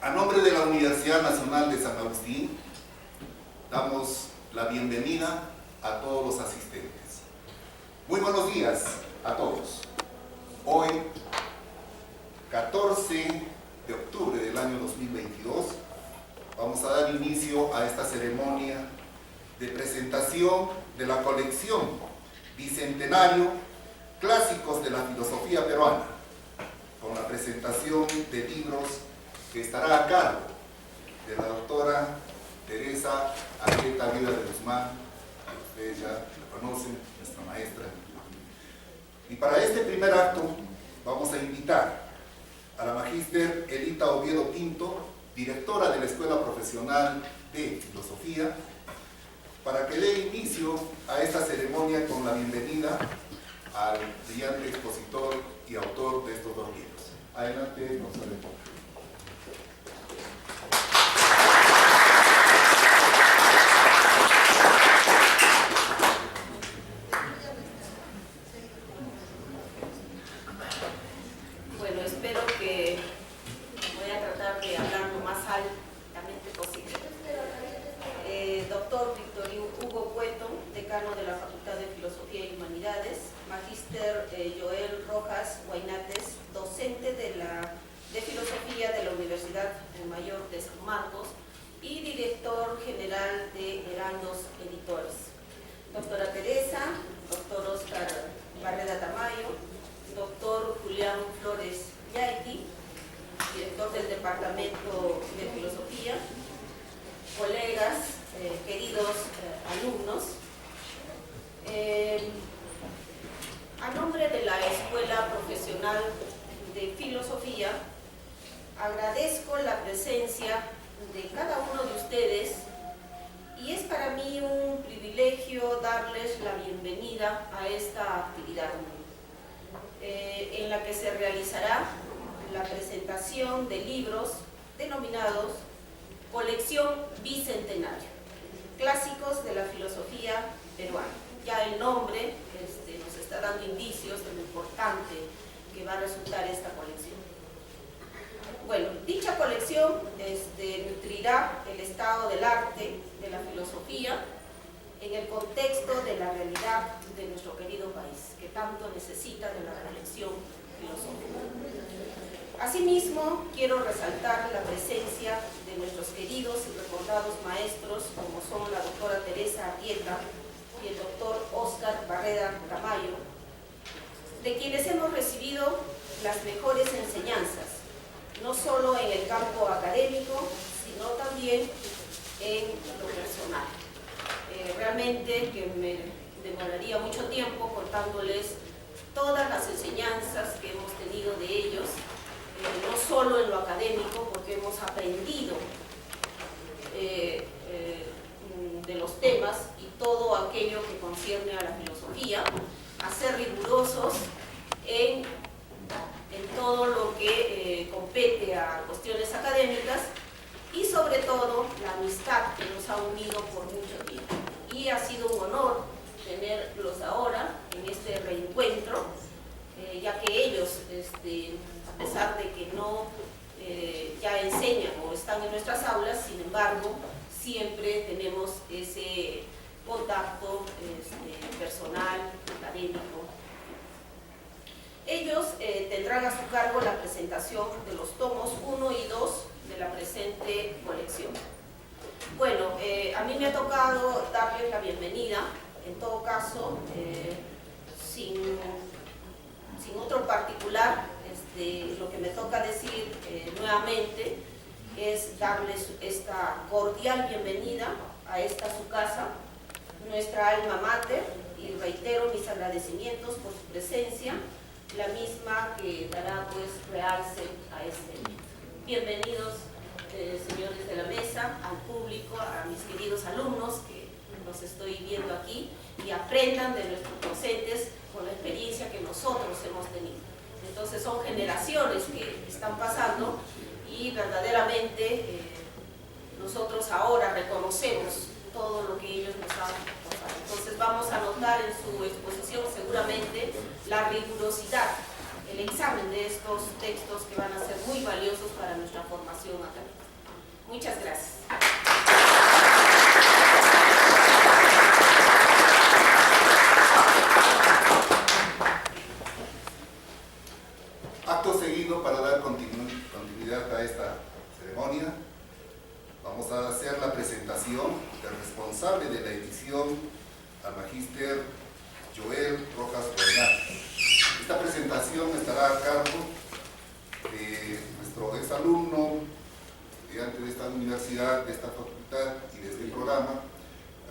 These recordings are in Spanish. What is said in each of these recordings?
A nombre de la Universidad Nacional de San Agustín, damos la bienvenida a todos los asistentes. Muy buenos días a todos. Hoy, 14 de octubre del año 2022, vamos a dar inicio a esta ceremonia de presentación de la colección Bicentenario Clásicos de la Filosofía Peruana, con la presentación de libros que estará a cargo de la doctora Teresa Arrieta Vida de Guzmán, que ustedes ya la conocen, nuestra maestra. Y para este primer acto vamos a invitar a la magíster Elita Oviedo Pinto, directora de la Escuela Profesional de Filosofía, para que dé inicio a esta ceremonia con la bienvenida al brillante expositor y autor de estos dos libros. Adelante, profesor. Bueno, espero que voy a tratar de hablar lo más altamente posible. Doctor Víctor Hugo Cueto, decano de la Facultad de Filosofía y Humanidades, magíster Joel Rojas Guainates, docente de Filosofía de la Universidad Mayor de San Marcos y director general de Heraldos Editores. Doctora Teresa, doctor Oscar Barreda Tamayo, doctor Julián Flores Yaiti, director del Departamento de Filosofía, colegas, queridos alumnos. A nombre de la Escuela Profesional de Filosofía, agradezco la presencia de cada uno de ustedes y es para mí un privilegio darles la bienvenida a esta actividad, en la que se realizará la presentación de libros denominados Colección Bicentenario, Clásicos de la Filosofía Peruana. Ya el nombre nos está dando indicios de lo importante que va a resultar esta colección. Bueno, dicha colección nutrirá el estado del arte, de la filosofía, en el contexto de la realidad de nuestro querido país, que tanto necesita de la reflexión filosófica. Asimismo, quiero resaltar la presencia de nuestros queridos y recordados maestros, como son la doctora Teresa Arrieta y el doctor Oscar Barreda Tamayo, de quienes hemos recibido las mejores enseñanzas, no solo en el campo académico, sino también en lo personal. Realmente que me demoraría mucho tiempo contándoles todas las enseñanzas que hemos tenido de ellos, no solo en lo académico, porque hemos aprendido de los temas y todo aquello que concierne a la filosofía, a ser rigurosos en todo lo que compete a cuestiones académicas y sobre todo la amistad que nos ha unido por mucho tiempo. Y ha sido un honor tenerlos ahora en este reencuentro, ya que ellos, a pesar de que no ya enseñan o están en nuestras aulas, sin embargo, siempre tenemos ese contacto personal, académico. Ellos tendrán a su cargo la presentación de los tomos 1 y 2 de la presente colección. Bueno, a mí me ha tocado darles la bienvenida, en todo caso, sin otro particular. Lo que me toca decir nuevamente es darles esta cordial bienvenida a esta su casa, nuestra alma mater, y reitero mis agradecimientos por su presencia, la misma que dará pues realce a este evento. Bienvenidos, señores de la mesa, al público, a mis queridos alumnos que los estoy viendo aquí, y aprendan de nuestros docentes con la experiencia que nosotros hemos tenido. Entonces son generaciones que están pasando y verdaderamente nosotros ahora reconocemos todo lo que ellos nos han pasado. Entonces vamos a notar en su exposición seguramente la rigurosidad el examen de estos textos que van a ser muy valiosos para nuestra formación académica. Muchas gracias. Acto seguido, para dar continuidad a esta ceremonia, vamos a hacer la presentación del responsable de la edición, al magíster Joel Rojas Buenar. Esta presentación estará a cargo de nuestro exalumno, estudiante de esta universidad, de esta facultad y de este programa,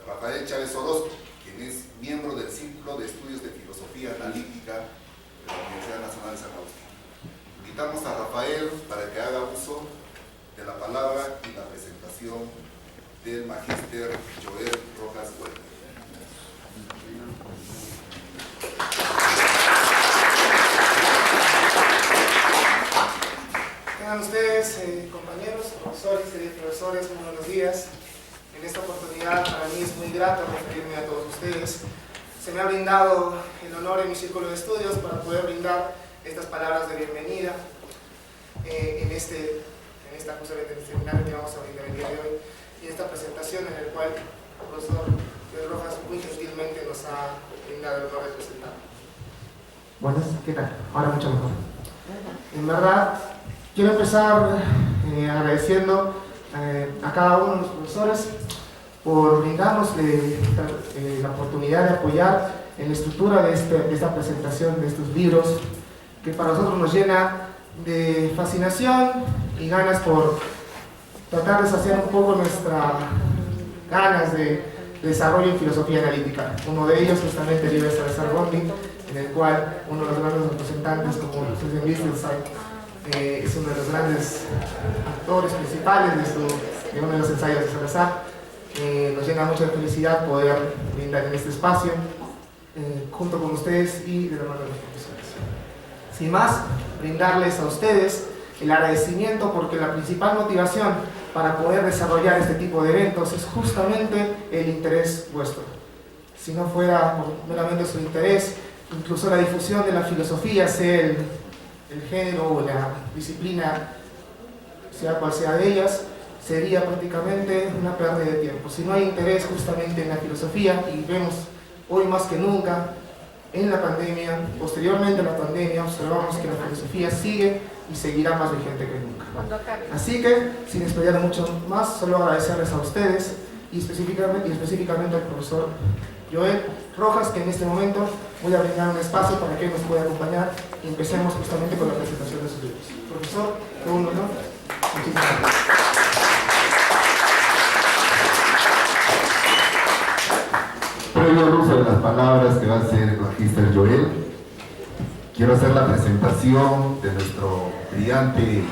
Rafael Chávez Orozco, quien es miembro del Círculo de Estudios de Filosofía Analítica de la Universidad Nacional de San Agustín. Invitamos a Rafael para que haga uso de la palabra y la presentación del magíster Joel Rojas Buenar. Tengan ustedes, compañeros, profesores y profesores, muy buenos días. En esta oportunidad para mí es muy grato referirme a todos ustedes. Se me ha brindado el honor en mi círculo de estudios para poder brindar estas palabras de bienvenida en esta justamente en el seminario que vamos a brindar el día de hoy y esta presentación en el cual el profesor Joel Rojas muy gentilmente nos ha brindado el honor de presentar. Buenas, ¿qué tal? Ahora mucho mejor. En verdad, quiero empezar agradeciendo a cada uno de los profesores por brindarnos la oportunidad de apoyar en la estructura de esta presentación de estos libros, que para nosotros nos llena de fascinación y ganas por tratar de saciar un poco nuestras ganas de desarrollo en filosofía analítica. Uno de ellos justamente el libro de Salazar Bondi, en el cual uno de los grandes representantes, como Susan Wittgenstein, es uno de los grandes actores principales de uno de los ensayos de Salazar. Nos llena mucha felicidad poder brindar en este espacio junto con ustedes y de la mano de los profesores. Sin más, brindarles a ustedes el agradecimiento porque la principal motivación para poder desarrollar este tipo de eventos es justamente el interés vuestro. Si no fuera por meramente su interés, incluso la difusión de la filosofía, sea el género o la disciplina, sea cual sea de ellas, sería prácticamente una pérdida de tiempo. Si no hay interés justamente en la filosofía, y vemos hoy más que nunca en la pandemia, posteriormente a la pandemia, observamos que la filosofía sigue y seguirá más vigente que nunca. Así que, sin explayar mucho más, solo agradecerles a ustedes y específicamente al profesor Joel Rojas, que en este momento voy a brindar un espacio para que nos pueda acompañar y empecemos justamente con la presentación de sus libros. Profesor, fue un honor. Muchísimas gracias. Previo al uso de las palabras que va a hacer el magíster Joel, quiero hacer la presentación de nuestro brillante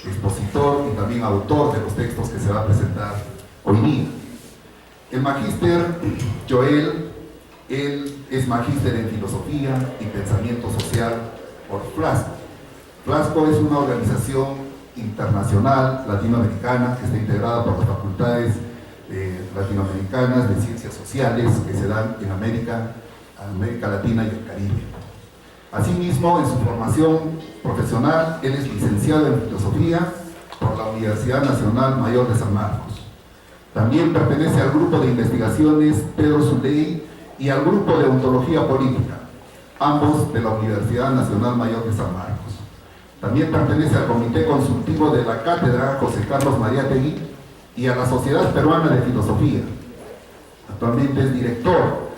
expositor y también autor de los textos que se va a presentar hoy día. El magíster Joel, él es magíster en filosofía y pensamiento social por FLASCO. FLASCO es una organización internacional latinoamericana que está integrada por las facultades latinoamericanas de ciencias sociales que se dan en América Latina y el Caribe. Asimismo, en su formación profesional, él es licenciado en filosofía por la Universidad Nacional Mayor de San Marcos. También pertenece al grupo de investigaciones Pedro Zuley y al grupo de ontología política, ambos de la Universidad Nacional Mayor de San Marcos. También pertenece al comité consultivo de la Cátedra José Carlos Mariátegui y a la Sociedad Peruana de Filosofía. Actualmente es director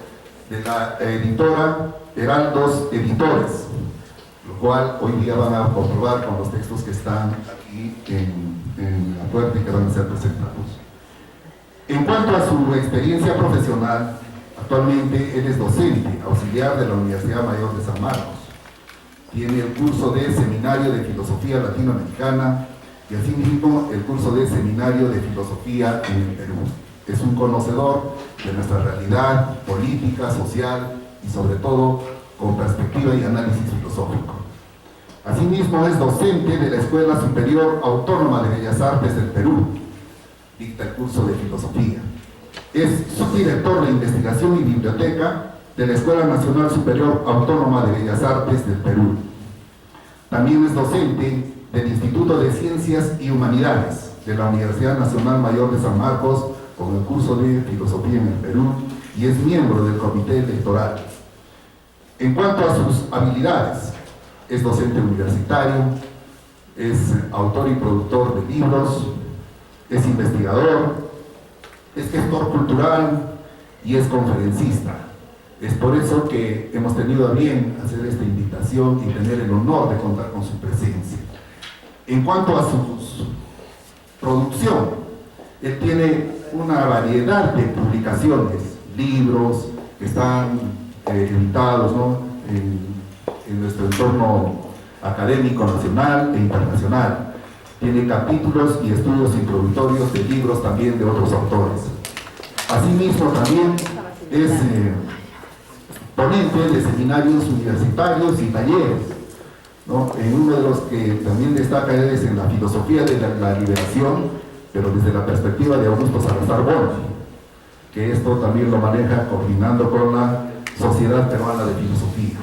de la editora Heraldos Editores, lo cual hoy día van a comprobar con los textos que están aquí en la puerta y que van a ser presentados. En cuanto a su experiencia profesional, actualmente él es docente auxiliar de la Universidad Mayor de San Marcos. Tiene el curso de Seminario de Filosofía Latinoamericana y asimismo el curso de Seminario de Filosofía en el Perú. Es un conocedor de nuestra realidad política, social y sobre todo con perspectiva y análisis filosófico. Asimismo es docente de la Escuela Superior Autónoma de Bellas Artes del Perú. Dicta el curso de filosofía. Es subdirector de investigación y biblioteca de la Escuela Nacional Superior Autónoma de Bellas Artes del Perú. También es docente del Instituto de Ciencias y Humanidades de la Universidad Nacional Mayor de San Marcos con el curso de Filosofía en el Perú y es miembro del Comité Electoral. En cuanto a sus habilidades, es docente universitario, es autor y productor de libros, es investigador, es gestor cultural y es conferencista. Es por eso que hemos tenido a bien hacer esta invitación y tener el honor de contar con su presencia. En cuanto a su producción, él tiene una variedad de publicaciones, libros que están editados, ¿no?, en nuestro entorno académico nacional e internacional. Tiene capítulos y estudios introductorios de libros también de otros autores. Asimismo también es ponente de seminarios universitarios y talleres, ¿no? En uno de los que también destaca es en la filosofía de la liberación, pero desde la perspectiva de Augusto Salazar Borges, que esto también lo maneja coordinando con la Sociedad Peruana de Filosofía.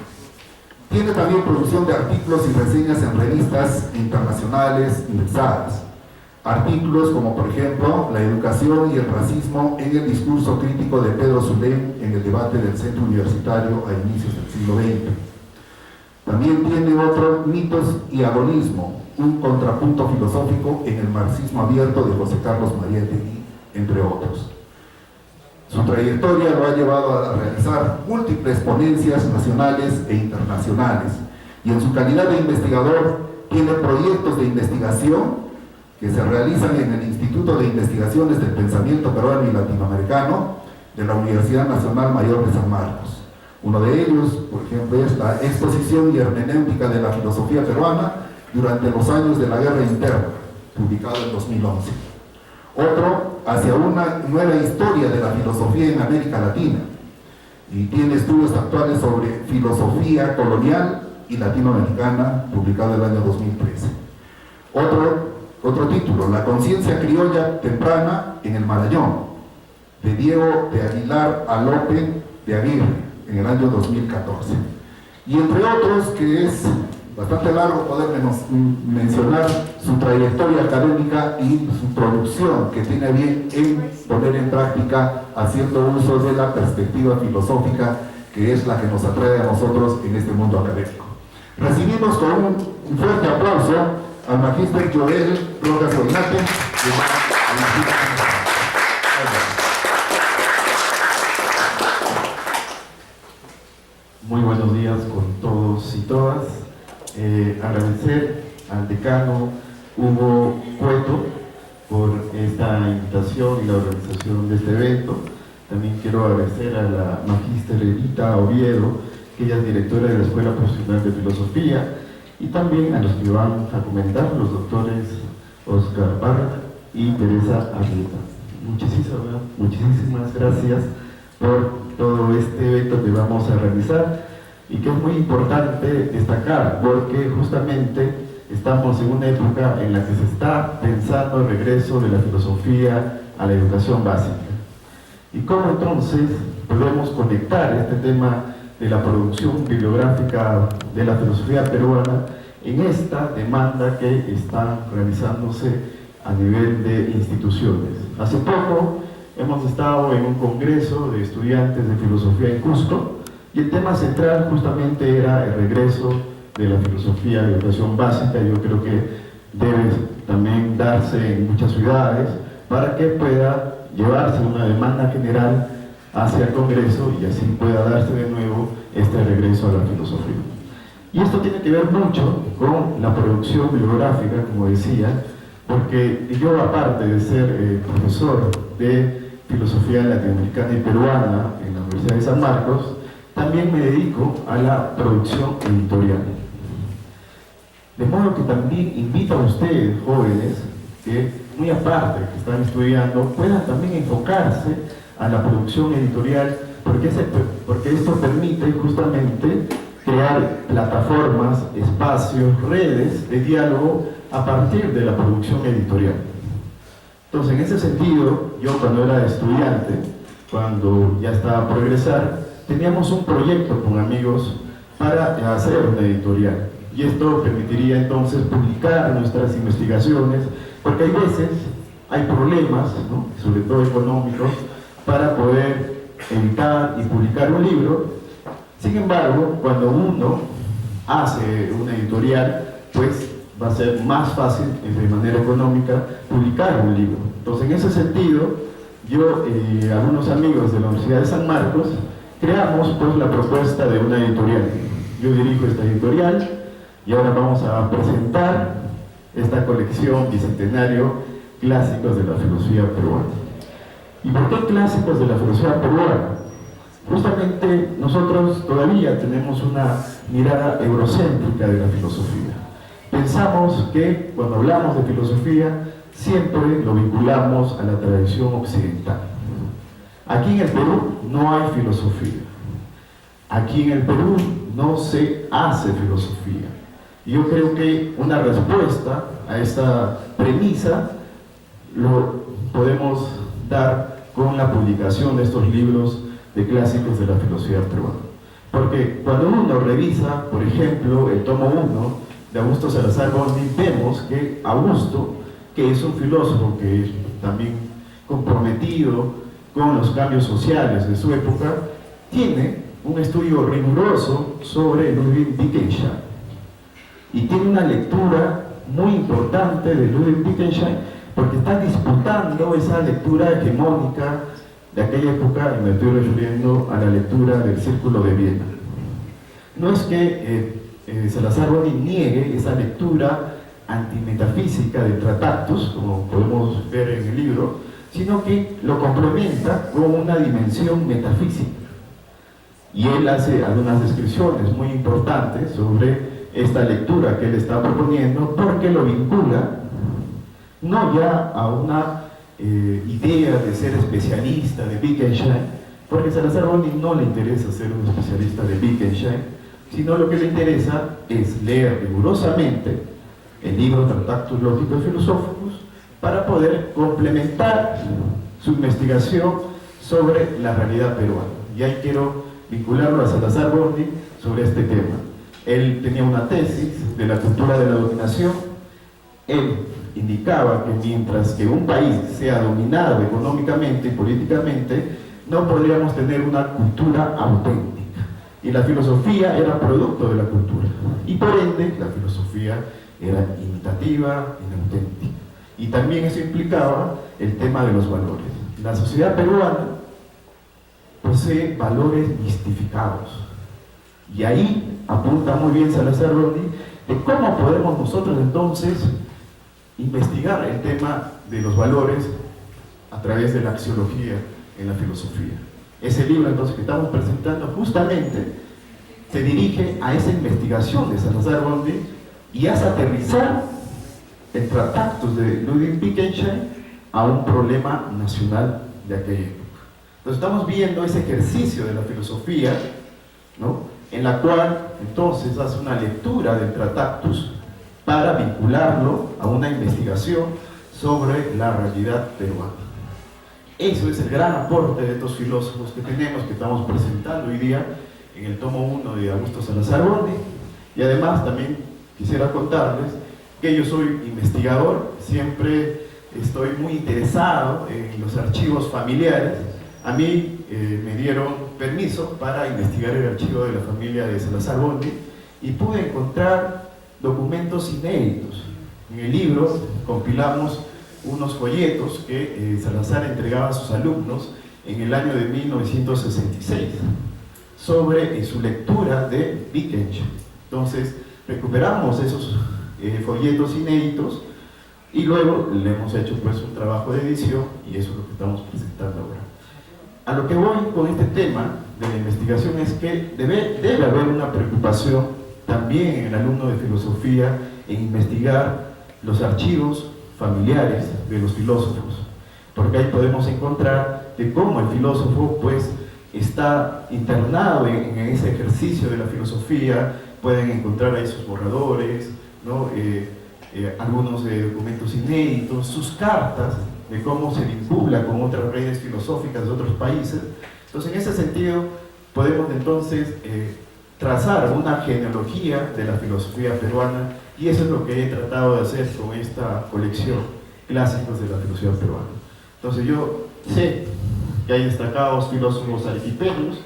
Tiene también producción de artículos y reseñas en revistas internacionales indexadas. Artículos como, por ejemplo, La educación y el racismo en el discurso crítico de Pedro Zulem en el debate del Centro Universitario a inicios del siglo XX. También tiene otro, Mitos y agonismo, un contrapunto filosófico en el marxismo abierto de José Carlos Mariátegui, entre otros. Su trayectoria lo ha llevado a realizar múltiples ponencias nacionales e internacionales y en su calidad de investigador tiene proyectos de investigación que se realizan en el Instituto de Investigaciones del Pensamiento Peruano y Latinoamericano de la Universidad Nacional Mayor de San Marcos. Uno de ellos, por ejemplo, es la Exposición y Hermenéutica de la Filosofía Peruana durante los años de la Guerra Interna, publicado en 2011. Otro, Hacia una nueva historia de la filosofía en América Latina, y tiene estudios actuales sobre filosofía colonial y latinoamericana, publicado el año 2013. Otro título, La conciencia criolla temprana en el Marañón, de Diego de Aguilar a Lope de Aguirre, en el año 2014. Y entre otros, que es bastante largo poder mencionar su trayectoria académica y su producción, que tiene bien en poner en práctica, haciendo uso de la perspectiva filosófica, que es la que nos atrae a nosotros en este mundo académico. Recibimos con un fuerte aplauso al magíster Joel Rojas Oinate. Muy buenos días con todos y todas. Agradecer al decano Hugo Cueto por esta invitación y la organización de este evento. También quiero agradecer a la magíster Evita Oviedo, que ella es directora de la Escuela Profesional de Filosofía, y también a los que van a comentar, los doctores Oscar Barra y Teresa Arrieta. Muchísimas gracias por todo este evento que vamos a realizar y que es muy importante destacar porque justamente estamos en una época en la que se está pensando el regreso de la filosofía a la educación básica. ¿Y cómo entonces podemos conectar este tema de la producción bibliográfica de la filosofía peruana en esta demanda que está realizándose a nivel de instituciones? Hace poco hemos estado en un congreso de estudiantes de filosofía en Cusco y el tema central justamente era el regreso de la filosofía de educación básica. Yo creo que debe también darse en muchas ciudades para que pueda llevarse una demanda general hacia el Congreso y así pueda darse de nuevo este regreso a la filosofía. Y esto tiene que ver mucho con la producción bibliográfica, como decía, porque yo, aparte de ser profesor de filosofía latinoamericana y peruana en la Universidad de San Marcos, también me dedico a la producción editorial. De modo que también invito a ustedes, jóvenes, que muy aparte que están estudiando, puedan también enfocarse a la producción editorial, porque esto permite justamente crear plataformas, espacios, redes de diálogo a partir de la producción editorial. Entonces, en ese sentido, yo cuando era estudiante, cuando ya estaba por egresar, teníamos un proyecto con amigos para hacer una editorial. y esto permitiría entonces publicar nuestras investigaciones, porque hay veces hay problemas, ¿no?, sobre todo económicos, para poder editar y publicar un libro. Sin embargo, cuando uno hace una editorial, pues va a ser más fácil de manera económica publicar un libro. Entonces, en ese sentido, yo y algunos amigos de la Universidad de San Marcos creamos pues la propuesta de una editorial. Yo dirijo esta editorial y ahora vamos a presentar esta colección Bicentenario Clásicos de la Filosofía Peruana. ¿Y por qué clásicos de la filosofía peruana? Justamente nosotros todavía tenemos una mirada eurocéntrica de la filosofía. Pensamos que cuando hablamos de filosofía siempre lo vinculamos a la tradición occidental. Aquí en el Perú no hay filosofía. Aquí en el Perú no se hace filosofía. Y yo creo que una respuesta a esta premisa lo podemos dar con la publicación de estos libros de clásicos de la filosofía peruana. Porque cuando uno revisa, por ejemplo, el tomo 1 de Augusto Salazar Bondy, vemos que Augusto, que es un filósofo que es también comprometido con los cambios sociales de su época, tiene un estudio riguroso sobre Ludwig Wittgenstein y tiene una lectura muy importante de Ludwig Wittgenstein, porque está disputando esa lectura hegemónica de aquella época, y me estoy refiriendo a la lectura del Círculo de Viena. No es que Salazar Bondy niegue esa lectura antimetafísica del Tractatus, como podemos ver en el libro, sino que lo complementa con una dimensión metafísica. Y él hace algunas descripciones muy importantes sobre esta lectura que él está proponiendo, porque lo vincula no ya a una idea de ser especialista de Wittgenstein, porque a Salazar Bondy no le interesa ser un especialista de Wittgenstein, sino lo que le interesa es leer rigurosamente el libro Tractatus Lógicos y Filosóficos para poder complementar su investigación sobre la realidad peruana. Y ahí quiero vincularlo a Salazar Bondy sobre este tema. Él tenía una tesis de la cultura de la dominación. Él indicaba que mientras que un país sea dominado económicamente y políticamente, no podríamos tener una cultura auténtica. Y la filosofía era producto de la cultura. Y por ende, la filosofía era imitativa, inauténtica. Y también eso implicaba el tema de los valores. La sociedad peruana posee valores mistificados. Y ahí apunta muy bien Salazar Bondy de cómo podemos nosotros entonces investigar el tema de los valores a través de la axiología en la filosofía. Ese libro entonces que estamos presentando justamente se dirige a esa investigación de Salazar Bondy y hace aterrizar el Tractatus de Ludwig Wittgenstein a un problema nacional de aquella época. Entonces estamos viendo ese ejercicio de la filosofía, ¿no?, en la cual entonces hace una lectura del Tractatus para vincularlo a una investigación sobre la realidad peruana. Eso es el gran aporte de estos filósofos que tenemos, que estamos presentando hoy día en el tomo 1 de Augusto Salazar Bondy. Y además también quisiera contarles que yo soy investigador, siempre estoy muy interesado en los archivos familiares. A mí me dieron permiso para investigar el archivo de la familia de Salazar Bondy y pude encontrar documentos inéditos. En el libro compilamos unos folletos que Salazar entregaba a sus alumnos en el año de 1966 sobre su lectura de Wittgenstein. Entonces recuperamos esos folletos inéditos y luego le hemos hecho pues un trabajo de edición y eso es lo que estamos presentando ahora. A lo que voy con este tema de la investigación es que debe haber una preocupación también en el alumno de filosofía en investigar los archivos familiares de los filósofos, porque ahí podemos encontrar de cómo el filósofo pues está internado en ese ejercicio de la filosofía. Pueden encontrar ahí sus borradores, ¿no?, algunos documentos inéditos, sus cartas de cómo se vincula con otras redes filosóficas de otros países. Entonces, en ese sentido, podemos entonces trazar una genealogía de la filosofía peruana, y eso es lo que he tratado de hacer con esta colección, Clásicos de la Filosofía Peruana. Entonces yo sé que hay destacados filósofos arequipeños,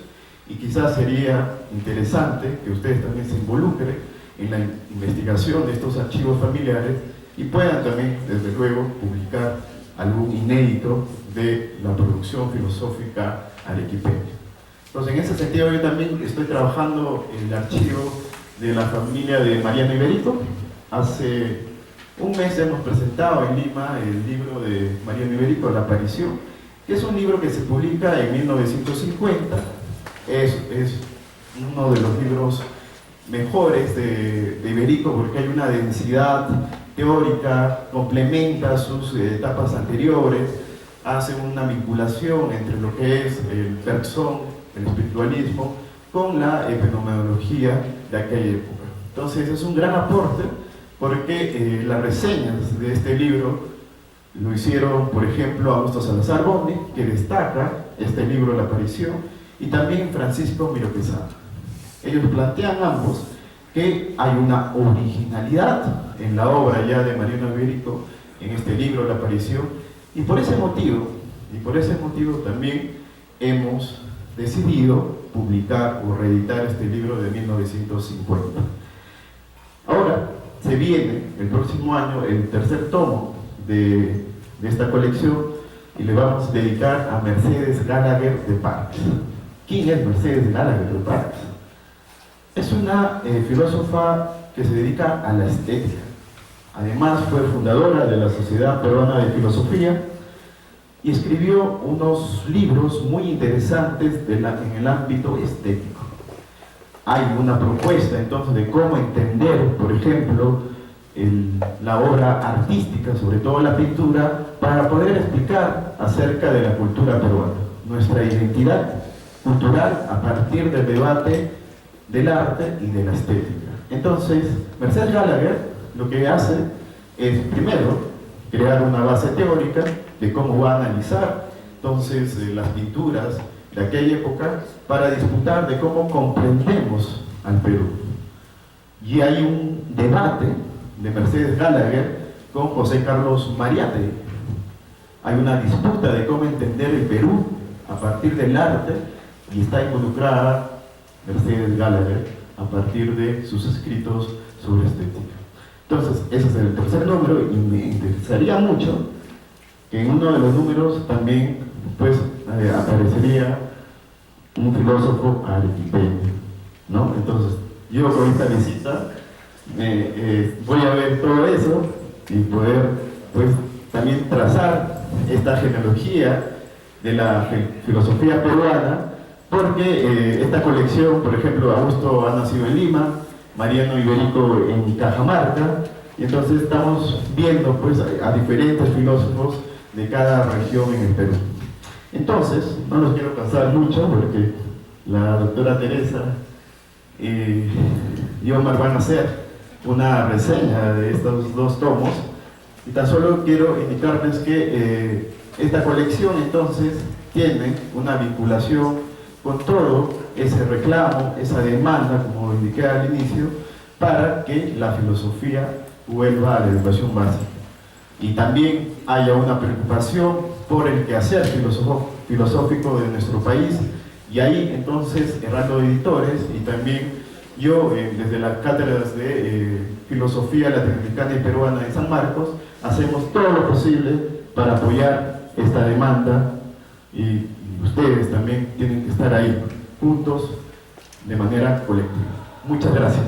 y quizás sería interesante que ustedes también se involucren en la investigación de estos archivos familiares y puedan también, desde luego, publicar algún inédito de la producción filosófica arequipeña. Entonces, en ese sentido, yo también estoy trabajando en el archivo de la familia de Mariano Iberico. Hace un mes hemos presentado en Lima el libro de Mariano Iberico, La Aparición, que es un libro que se publica en 1950. Es uno de los libros mejores de Iberico porque hay una densidad teórica, complementa sus etapas anteriores, hace una vinculación entre lo que es el Bergson, el espiritualismo, con la fenomenología de aquella época. Entonces es un gran aporte porque las reseñas de este libro lo hicieron, por ejemplo, Augusto Salazar Bondi, que destaca este libro, La Aparición, y también Francisco Miro Quesada. Ellos plantean ambos que hay una originalidad en la obra ya de Mariano Iberico, en este libro, La Aparición, y por ese motivo también hemos decidido publicar o reeditar este libro de 1950. Ahora, se viene el próximo año el tercer tomo de esta colección y le vamos a dedicar a Mercedes Gallagher de Parks. ¿Quién es Mercedes Gallagher de Parks? Es una filósofa que se dedica a la estética. Además fue fundadora de la Sociedad Peruana de Filosofía y escribió unos libros muy interesantes en el ámbito estético. Hay una propuesta entonces de cómo entender, por ejemplo, la obra artística, sobre todo la pintura, para poder explicar acerca de la cultura peruana, nuestra identidad cultural a partir del debate del arte y de la estética. Entonces, Mercedes Gallagher lo que hace es, primero, crear una base teórica de cómo va a analizar entonces las pinturas de aquella época para disputar de cómo comprendemos al Perú. Y hay un debate de Mercedes Gallagher con José Carlos Mariátegui. Hay una disputa de cómo entender el Perú a partir del arte y está involucrada Mercedes Gallagher a partir de sus escritos sobre estética. Entonces, ese es el tercer número y me interesaría mucho que en uno de los números también pues, aparecería un filósofo arequipeño, ¿no? Entonces, yo con esta visita voy a ver todo eso y poder pues, también trazar esta genealogía de la filosofía peruana, porque esta colección, por ejemplo, Augusto ha nacido en Lima, Mariano Iberico en Cajamarca, y entonces estamos viendo pues, a diferentes filósofos de cada región en el Perú. Entonces, no los quiero cansar mucho porque la doctora Teresa y Omar van a hacer una reseña de estos dos tomos, y tan solo quiero indicarles que esta colección entonces tiene una vinculación con todo ese reclamo, esa demanda, como indiqué al inicio, para que la filosofía vuelva a la educación básica. Y también haya una preocupación por el quehacer filosófico de nuestro país, y ahí entonces Heraldo Editores y también yo desde las cátedras de filosofía latinoamericana y peruana de San Marcos hacemos todo lo posible para apoyar esta demanda, y ustedes también tienen que estar ahí juntos de manera colectiva. Muchas gracias.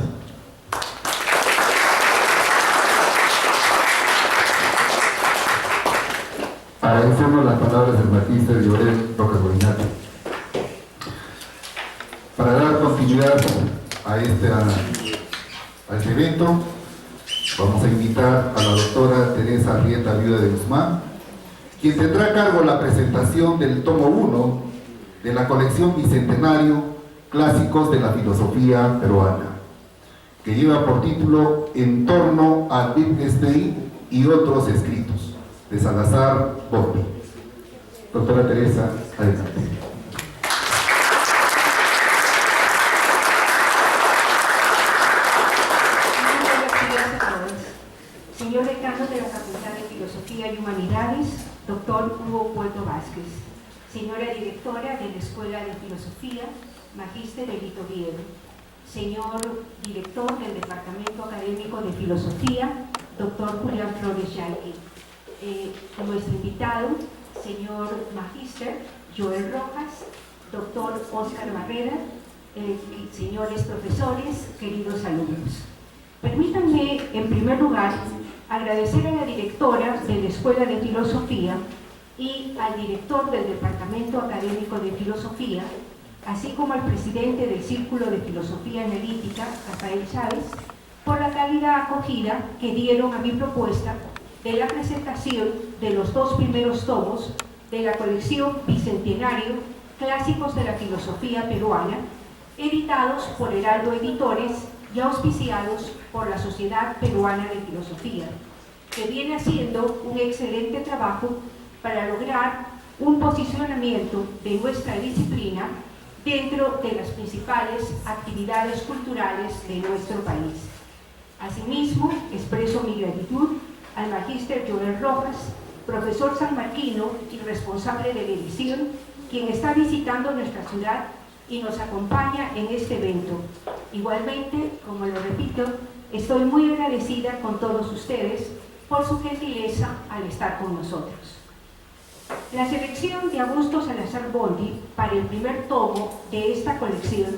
Agradecemos las palabras del magíster Llorel Roca Goinato. Para dar continuidad a este evento, vamos a invitar a la doctora Teresa Arrieta Viuda de Guzmán, quien tendrá a cargo la presentación del tomo 1 de la colección Bicentenario Clásicos de la Filosofía Peruana, que lleva por título En torno a Wittgenstein y otros escritos, de Salazar Bondi. Doctora Teresa, adelante. Chávez, doctor Hugo Puerto Vázquez, señora directora de la Escuela de Filosofía, Magíster Elito Viedo, señor director del Departamento Académico de Filosofía, doctor Julián Flores Yalqui, nuestro invitado, señor Magíster Joel Rojas, doctor Óscar Barrera, señores profesores, queridos alumnos. Permítanme, en primer lugar, agradecer a la directora de la Escuela de Filosofía y al director del Departamento Académico de Filosofía, así como al presidente del Círculo de Filosofía Analítica, Rafael Chávez, por la cálida acogida que dieron a mi propuesta de la presentación de los 2 primeros tomos de la colección Bicentenario Clásicos de la Filosofía Peruana, editados por Heraldo Editores y auspiciados por la Sociedad Peruana de Filosofía, que viene haciendo un excelente trabajo para lograr un posicionamiento de nuestra disciplina dentro de las principales actividades culturales de nuestro país. Asimismo, expreso mi gratitud al Magíster Joel Rojas, profesor sanmarquino y responsable de la edición, quien está visitando nuestra ciudad y nos acompaña en este evento. Igualmente, como lo repito, estoy muy agradecida con todos ustedes por su gentileza al estar con nosotros. La selección de Augusto Salazar Bondy para el primer tomo de esta colección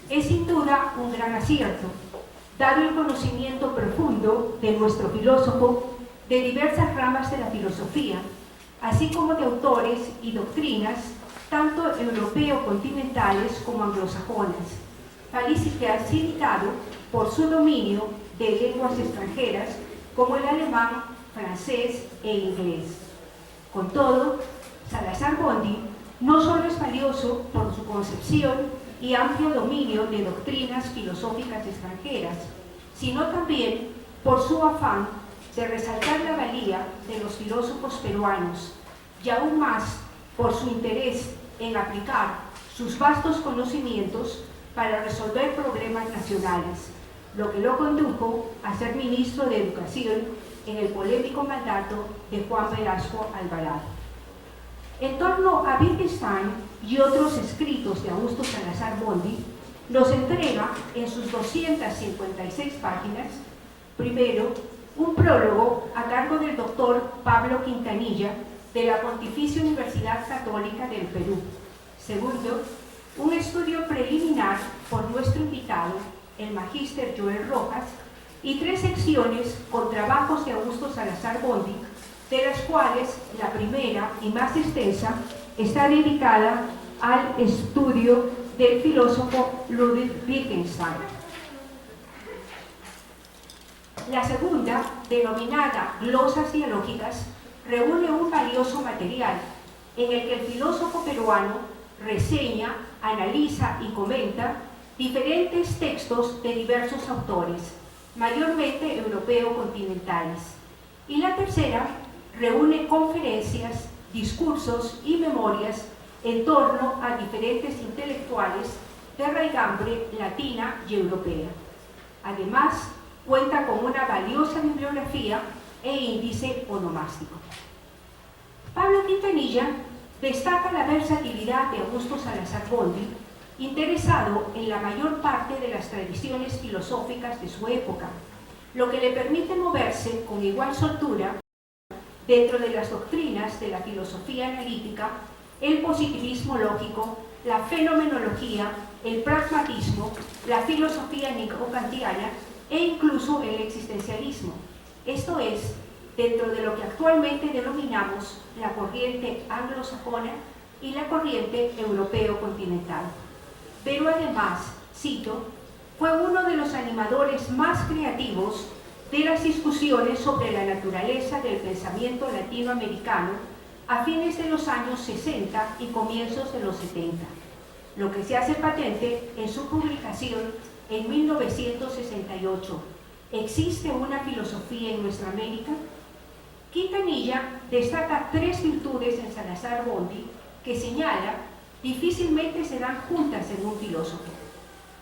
es sin duda un gran acierto, dado el conocimiento profundo de nuestro filósofo de diversas ramas de la filosofía, así como de autores y doctrinas tanto europeo-continentales como anglosajonas, facilitado por su dominio de lenguas extranjeras como el alemán, francés e inglés. Con todo, Salazar Bondy no solo es valioso por su concepción y amplio dominio de doctrinas filosóficas extranjeras, sino también por su afán de resaltar la valía de los filósofos peruanos y aún más por su interés en aplicar sus vastos conocimientos para resolver problemas nacionales, lo que lo condujo a ser ministro de Educación en el polémico mandato de Juan Velasco Alvarado. En torno a Wittgenstein y otros escritos de Augusto Salazar Bondy, nos entrega en sus 256 páginas, primero, un prólogo a cargo del doctor Pablo Quintanilla de la Pontificia Universidad Católica del Perú. Segundo, un estudio preliminar por nuestro invitado, el Magíster Joel Rojas, y 3 secciones con trabajos de Augusto Salazar Bondy, de las cuales la primera y más extensa está dedicada al estudio del filósofo Ludwig Wittgenstein. La segunda, denominada Glosas Dialógicas, reúne un valioso material en el que el filósofo peruano reseña, analiza y comenta diferentes textos de diversos autores, mayormente europeo-continentales. Y la tercera reúne conferencias, discursos y memorias en torno a diferentes intelectuales de raigambre latina y europea. Además, cuenta con una valiosa bibliografía e índice onomástico. Pablo Quintanilla destaca la versatilidad de Augusto Salazar Bondy, interesado en la mayor parte de las tradiciones filosóficas de su época, lo que le permite moverse con igual soltura dentro de las doctrinas de la filosofía analítica, el positivismo lógico, la fenomenología, el pragmatismo, la filosofía nico-kantiana e incluso el existencialismo, esto es, dentro de lo que actualmente denominamos la corriente anglosajona y la corriente europeo-continental. Pero además, cito, fue uno de los animadores más creativos de las discusiones sobre la naturaleza del pensamiento latinoamericano a fines de los años 60 y comienzos de los 70, lo que se hace patente en su publicación en 1968, ¿Existe una filosofía en nuestra América? Quintanilla destaca 3 virtudes en Salazar Bondy que señala difícilmente se dan juntas en un filósofo: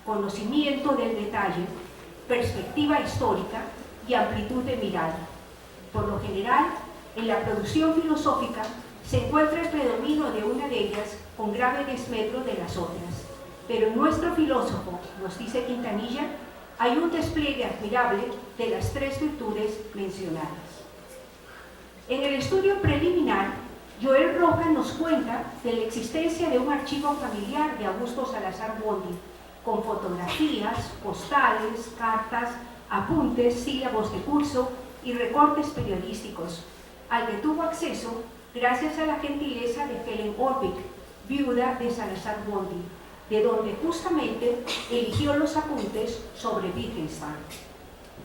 conocimiento del detalle, perspectiva histórica y amplitud de mirada. Por lo general, En la producción filosófica se encuentra el predominio de una de ellas con grave desmedro de las otras. Pero en nuestro filósofo, nos dice Quintanilla, hay un despliegue admirable de las tres virtudes mencionadas. En el estudio preliminar, Joel Rojas nos cuenta de la existencia de un archivo familiar de Augusto Salazar Bondy, con fotografías, postales, cartas, apuntes, sílabos de curso y recortes periodísticos, al que tuvo acceso gracias a la gentileza de Helen Orvik, viuda de Salazar Bondy, de donde justamente eligió los apuntes sobre Wittgenstein.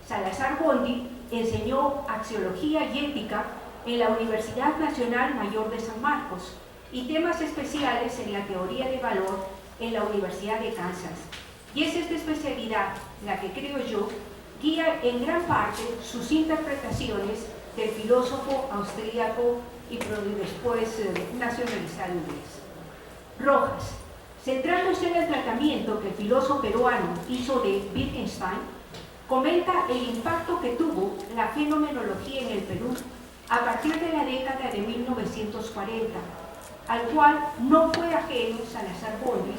Salazar Bondy enseñó axiología y ética en la Universidad Nacional Mayor de San Marcos y temas especiales en la teoría de valor en la Universidad de Kansas. Y es esta especialidad la que, creo yo, guía en gran parte sus interpretaciones del filósofo austríaco y después nacionalizado inglés. Rojas, centrándose en el tratamiento que el filósofo peruano hizo de Wittgenstein, comenta el impacto que tuvo la fenomenología en el Perú a partir de la década de 1940, al cual no fue ajeno Salazar Bondy,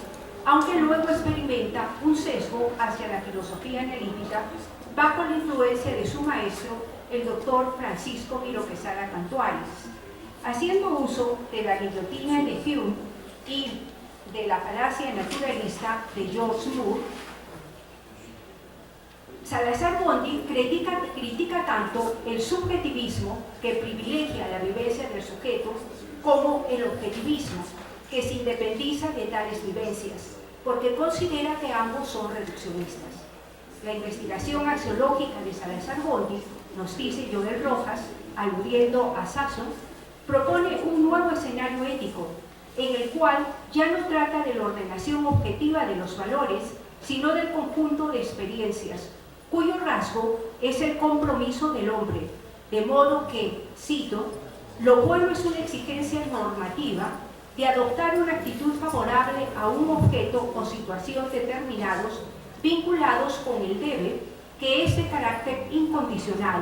aunque luego experimenta un sesgo hacia la filosofía analítica bajo la influencia de su maestro, el doctor Francisco Miro Quesada Cantuaris. Haciendo uso de la guillotina de Hume y de la falacia naturalista de George Moore, Salazar Bondy critica tanto el subjetivismo, que privilegia la vivencia del sujeto, como el objetivismo, que se independiza de tales vivencias, porque considera que ambos son reduccionistas. La investigación axiológica de Salazar Bondy, nos dice Joel Rojas, aludiendo a Sasson, propone un nuevo escenario ético, en el cual ya no trata de la ordenación objetiva de los valores, sino del conjunto de experiencias, cuyo rasgo es el compromiso del hombre, de modo que, cito, lo bueno es una exigencia normativa de adoptar una actitud favorable a un objeto o situación determinados vinculados con el debe, que es de carácter incondicional,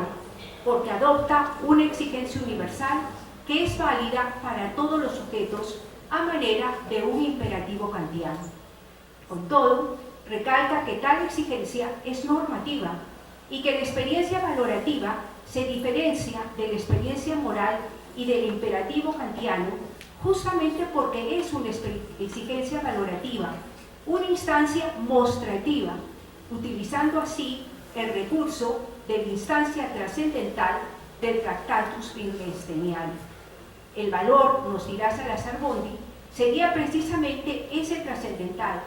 porque adopta una exigencia universal que es válida para todos los sujetos a manera de un imperativo kantiano. Con todo, recalca que tal exigencia es normativa y que la experiencia valorativa se diferencia de la experiencia moral y del imperativo kantiano justamente porque es una exigencia valorativa, una instancia mostrativa, utilizando así el recurso de la instancia trascendental del Tractatus Wittgensteiniano. El valor, nos dirá Salazar Bondy, sería precisamente ese trascendental,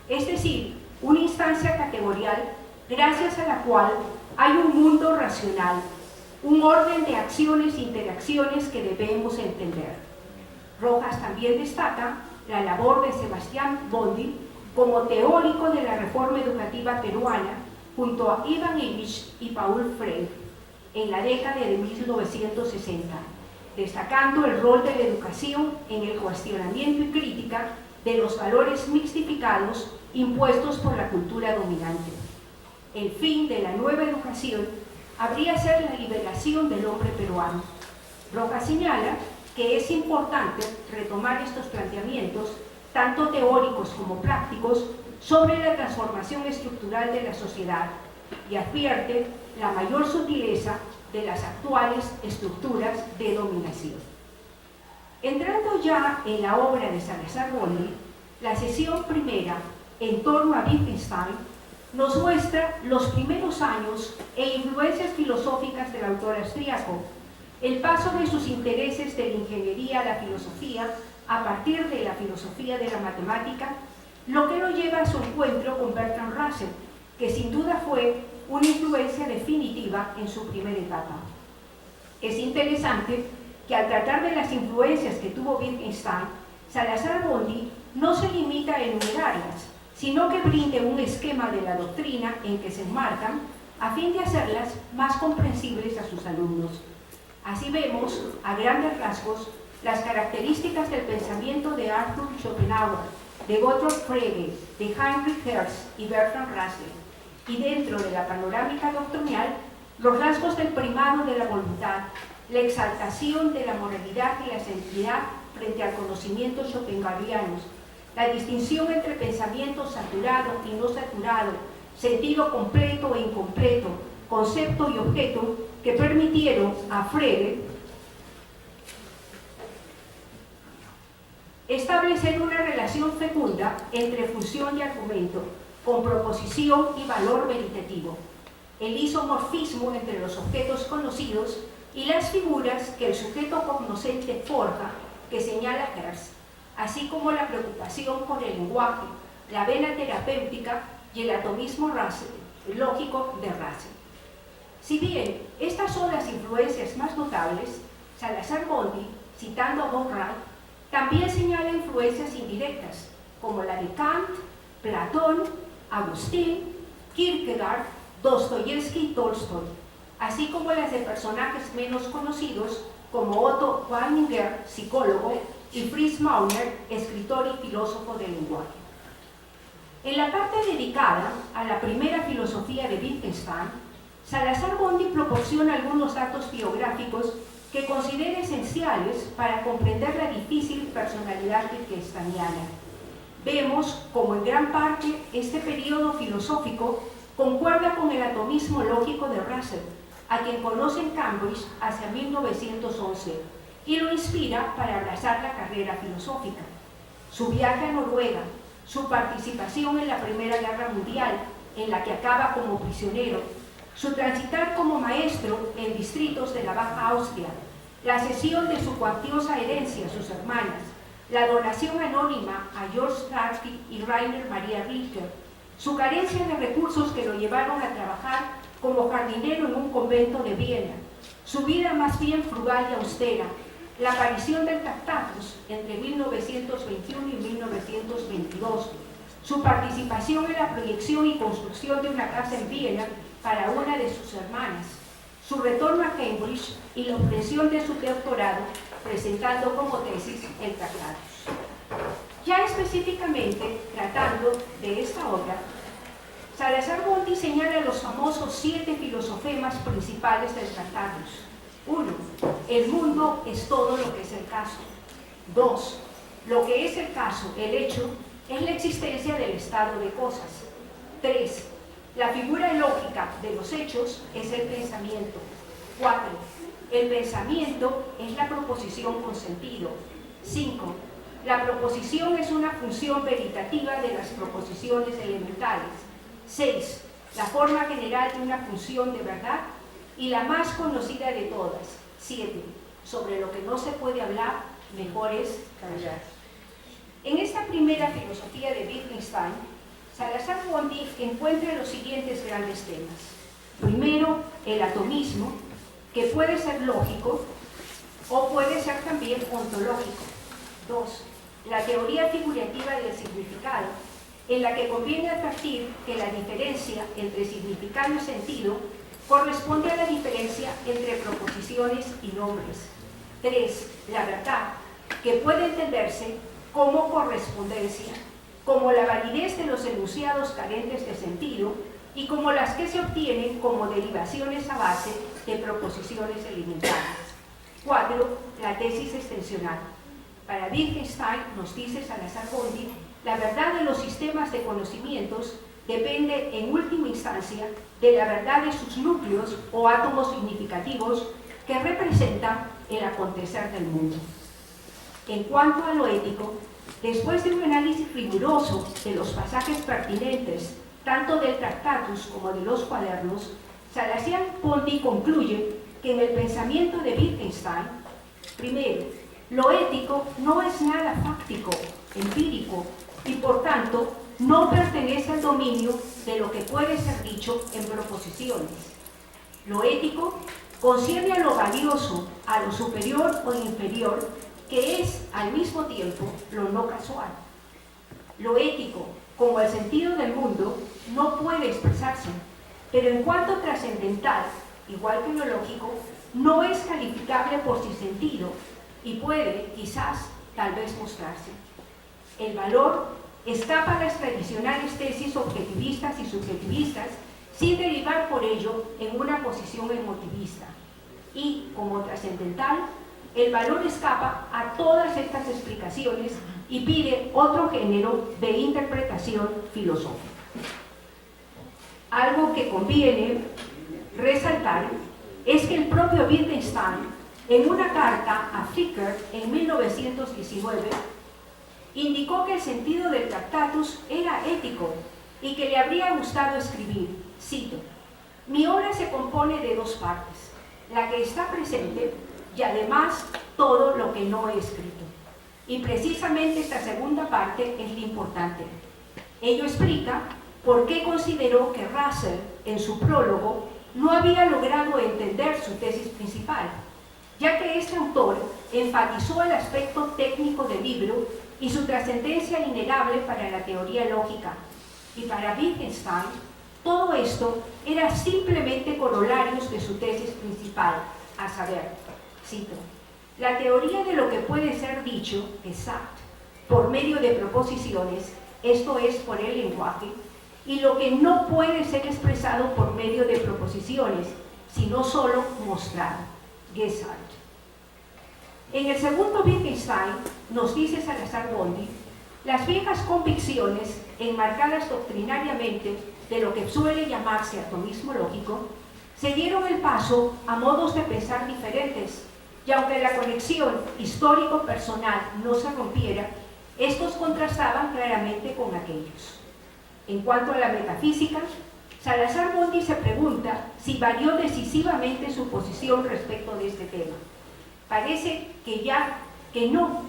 es decir, una instancia categorial gracias a la cual hay un mundo racional, un orden de acciones e interacciones que debemos entender. Rojas también destaca la labor de Sebastián Bondy como teórico de la reforma educativa peruana junto a Ivan Illich y Paul Freire en la década de 1960, destacando el rol de la educación en el cuestionamiento y crítica de los valores mixtificados impuestos por la cultura dominante. El fin de la nueva educación habría ser la liberación del hombre peruano. Rojas señala que es importante retomar estos planteamientos, tanto teóricos como prácticos, sobre la transformación estructural de la sociedad y advierte la mayor sutileza de las actuales estructuras de dominación. Entrando ya en la obra de Salazar Bondy, la sesión primera, en torno a Wittgenstein, nos muestra los primeros años e influencias filosóficas del autor austríaco, el paso de sus intereses de la ingeniería a la filosofía a partir de la filosofía de la matemática, lo que lo lleva a su encuentro con Bertrand Russell, que sin duda fue una influencia definitiva en su primera etapa. Es interesante que al tratar de las influencias que tuvo Wittgenstein, Salazar Bondy no se limita a enumerarlas, sino que brinde un esquema de la doctrina en que se enmarcan a fin de hacerlas más comprensibles a sus alumnos. Así vemos, a grandes rasgos, las características del pensamiento de Arthur Schopenhauer, de Gottlob Frege, de Heinrich Hertz y Bertrand Russell, y dentro de la panorámica doctrinal, los rasgos del primado de la voluntad, la exaltación de la moralidad y la santidad frente al conocimiento schopenhaueriano, la distinción entre pensamiento saturado y no saturado, sentido completo e incompleto, concepto y objeto, que permitieron a Frege establecer una relación fecunda entre función y argumento, con proposición y valor veritativo, el isomorfismo entre los objetos conocidos y las figuras que el sujeto cognoscente forja, que señala Hertz, así como la preocupación por el lenguaje, la vena terapéutica y el atomismo lógico de Russell. Si bien estas son las influencias más notables, Salazar-Bondi, citando a von Ranke, también señala influencias indirectas, como la de Kant, Platón, Agustín, Kierkegaard, Dostoyevsky y Tolstoy, así como las de personajes menos conocidos como Otto Weininger, psicólogo, y Fritz Mauner, escritor y filósofo del lenguaje. En la parte dedicada a la primera filosofía de Wittgenstein, Salazar-Bondi proporciona algunos datos biográficos que considera esenciales para comprender la difícil personalidad wittgensteiniana. Vemos como en gran parte este periodo filosófico concuerda con el atomismo lógico de Russell, a quien conoce en Cambridge hacia 1911, y lo inspira para abrazar la carrera filosófica. Su viaje a Noruega, su participación en la Primera Guerra Mundial, en la que acaba como prisionero, su transitar como maestro en distritos de la Baja Austria, la cesión de su cuantiosa herencia a sus hermanas, la donación anónima a George Tarski y Rainer Maria Rilke, su carencia de recursos que lo llevaron a trabajar como jardinero en un convento de Viena, su vida más bien frugal y austera, la aparición del Tractatus entre 1921 y 1922, su participación en la proyección y construcción de una casa en Viena para una de sus hermanas, su retorno a Cambridge y la obtención de su doctorado presentando como tesis el Tractatus. Ya específicamente tratando de esta obra, Salazar-Bondi señala los famosos 7 filosofemas principales del Tractatus. 1. El mundo es todo lo que es el caso. 2. Lo que es el caso, el hecho, es la existencia del estado de cosas. 3. La figura lógica de los hechos es el pensamiento. 4. El pensamiento es la proposición con sentido. 5. La proposición es una función veritativa de las proposiciones elementales. 6. La forma general de una función de verdad y la más conocida de todas. 7. Sobre lo que no se puede hablar, mejor es callar. En esta primera filosofía de Wittgenstein, Salazar-Bondi encuentra los siguientes grandes temas. Primero, el atomismo, que puede ser lógico o puede ser también ontológico. 2. La teoría figurativa del significado, en la que conviene advertir que la diferencia entre significado y sentido corresponde a la diferencia entre proposiciones y nombres. 3. La verdad, que puede entenderse como correspondencia, como la validez de los enunciados carentes de sentido y como las que se obtienen como derivaciones a base de proposiciones elementales. 4. La tesis extensional. Para Wittgenstein, nos dice Salazar-Bondi, la verdad de los sistemas de conocimientos depende en última instancia de la verdad de sus núcleos o átomos significativos que representan el acontecer del mundo. En cuanto a lo ético, después de un análisis riguroso de los pasajes pertinentes tanto del Tractatus como de los cuadernos, Salazar-Bondi concluye que en el pensamiento de Wittgenstein, primero, lo ético no es nada fáctico, empírico, y por tanto no pertenece al dominio de lo que puede ser dicho en proposiciones. Lo ético concierne a lo valioso, a lo superior o inferior, que es al mismo tiempo lo no casual. Lo ético, como el sentido del mundo, no puede expresarse, pero en cuanto trascendental, igual que lo lógico, no es calificable por su sentido y puede, quizás, tal vez mostrarse. El valor escapa a las tradicionales tesis objetivistas y subjetivistas sin derivar por ello en una posición emotivista. y, como trascendental, el valor escapa a todas estas explicaciones y pide otro género de interpretación filosófica. Algo que conviene resaltar es que el propio Wittgenstein, en una carta a Ficker en 1919, indicó que el sentido del Tractatus era ético y que le habría gustado escribir, cito, «Mi obra se compone de dos partes, la que está presente y además todo lo que no he escrito. Y precisamente esta segunda parte es la importante. Ello explica por qué consideró que Russell, en su prólogo, no había logrado entender su tesis principal, ya que este autor enfatizó el aspecto técnico del libro y su trascendencia innegable para la teoría lógica. Y para Wittgenstein, todo esto era simplemente corolarios de su tesis principal, a saber, cito, «La teoría de lo que puede ser dicho, exacto, por medio de proposiciones, esto es, por el lenguaje, y lo que no puede ser expresado por medio de proposiciones, sino solo mostrado, Gesalt». En el segundo Wittgenstein, nos dice Salazar-Bondi, las viejas convicciones, enmarcadas doctrinariamente de lo que suele llamarse atomismo lógico, se dieron el paso a modos de pensar diferentes, y aunque la conexión histórico-personal no se rompiera, estos contrastaban claramente con aquellos. En cuanto a la metafísica, Salazar-Bondi se pregunta si varió decisivamente su posición respecto de este tema. Parece que no,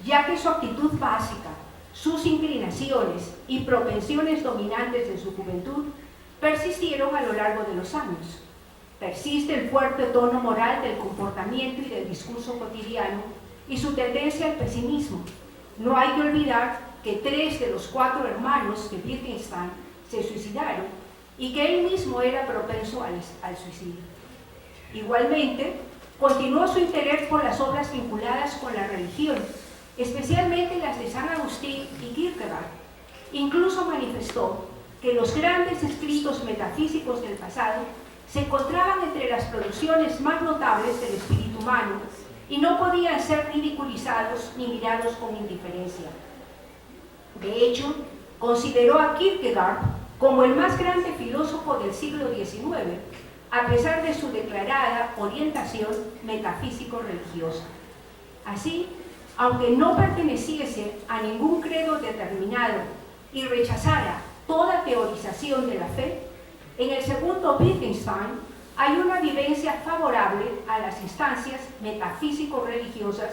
ya que su actitud básica, sus inclinaciones y propensiones dominantes de su juventud persistieron a lo largo de los años. Persiste el fuerte tono moral del comportamiento y del discurso cotidiano y su tendencia al pesimismo. No hay que olvidar que 3 de los 4 hermanos de Wittgenstein se suicidaron y que él mismo era propenso al suicidio. Igualmente, continuó su interés por las obras vinculadas con la religión, especialmente las de San Agustín y Kierkegaard. Incluso manifestó que los grandes escritos metafísicos del pasado se encontraban entre las producciones más notables del espíritu humano y no podían ser ridiculizados ni mirados con indiferencia. De hecho, consideró a Kierkegaard como el más grande filósofo del siglo XIX, a pesar de su declarada orientación metafísico-religiosa. Así, aunque no perteneciese a ningún credo determinado y rechazara toda teorización de la fe, en el segundo Wittgenstein hay una vivencia favorable a las instancias metafísico-religiosas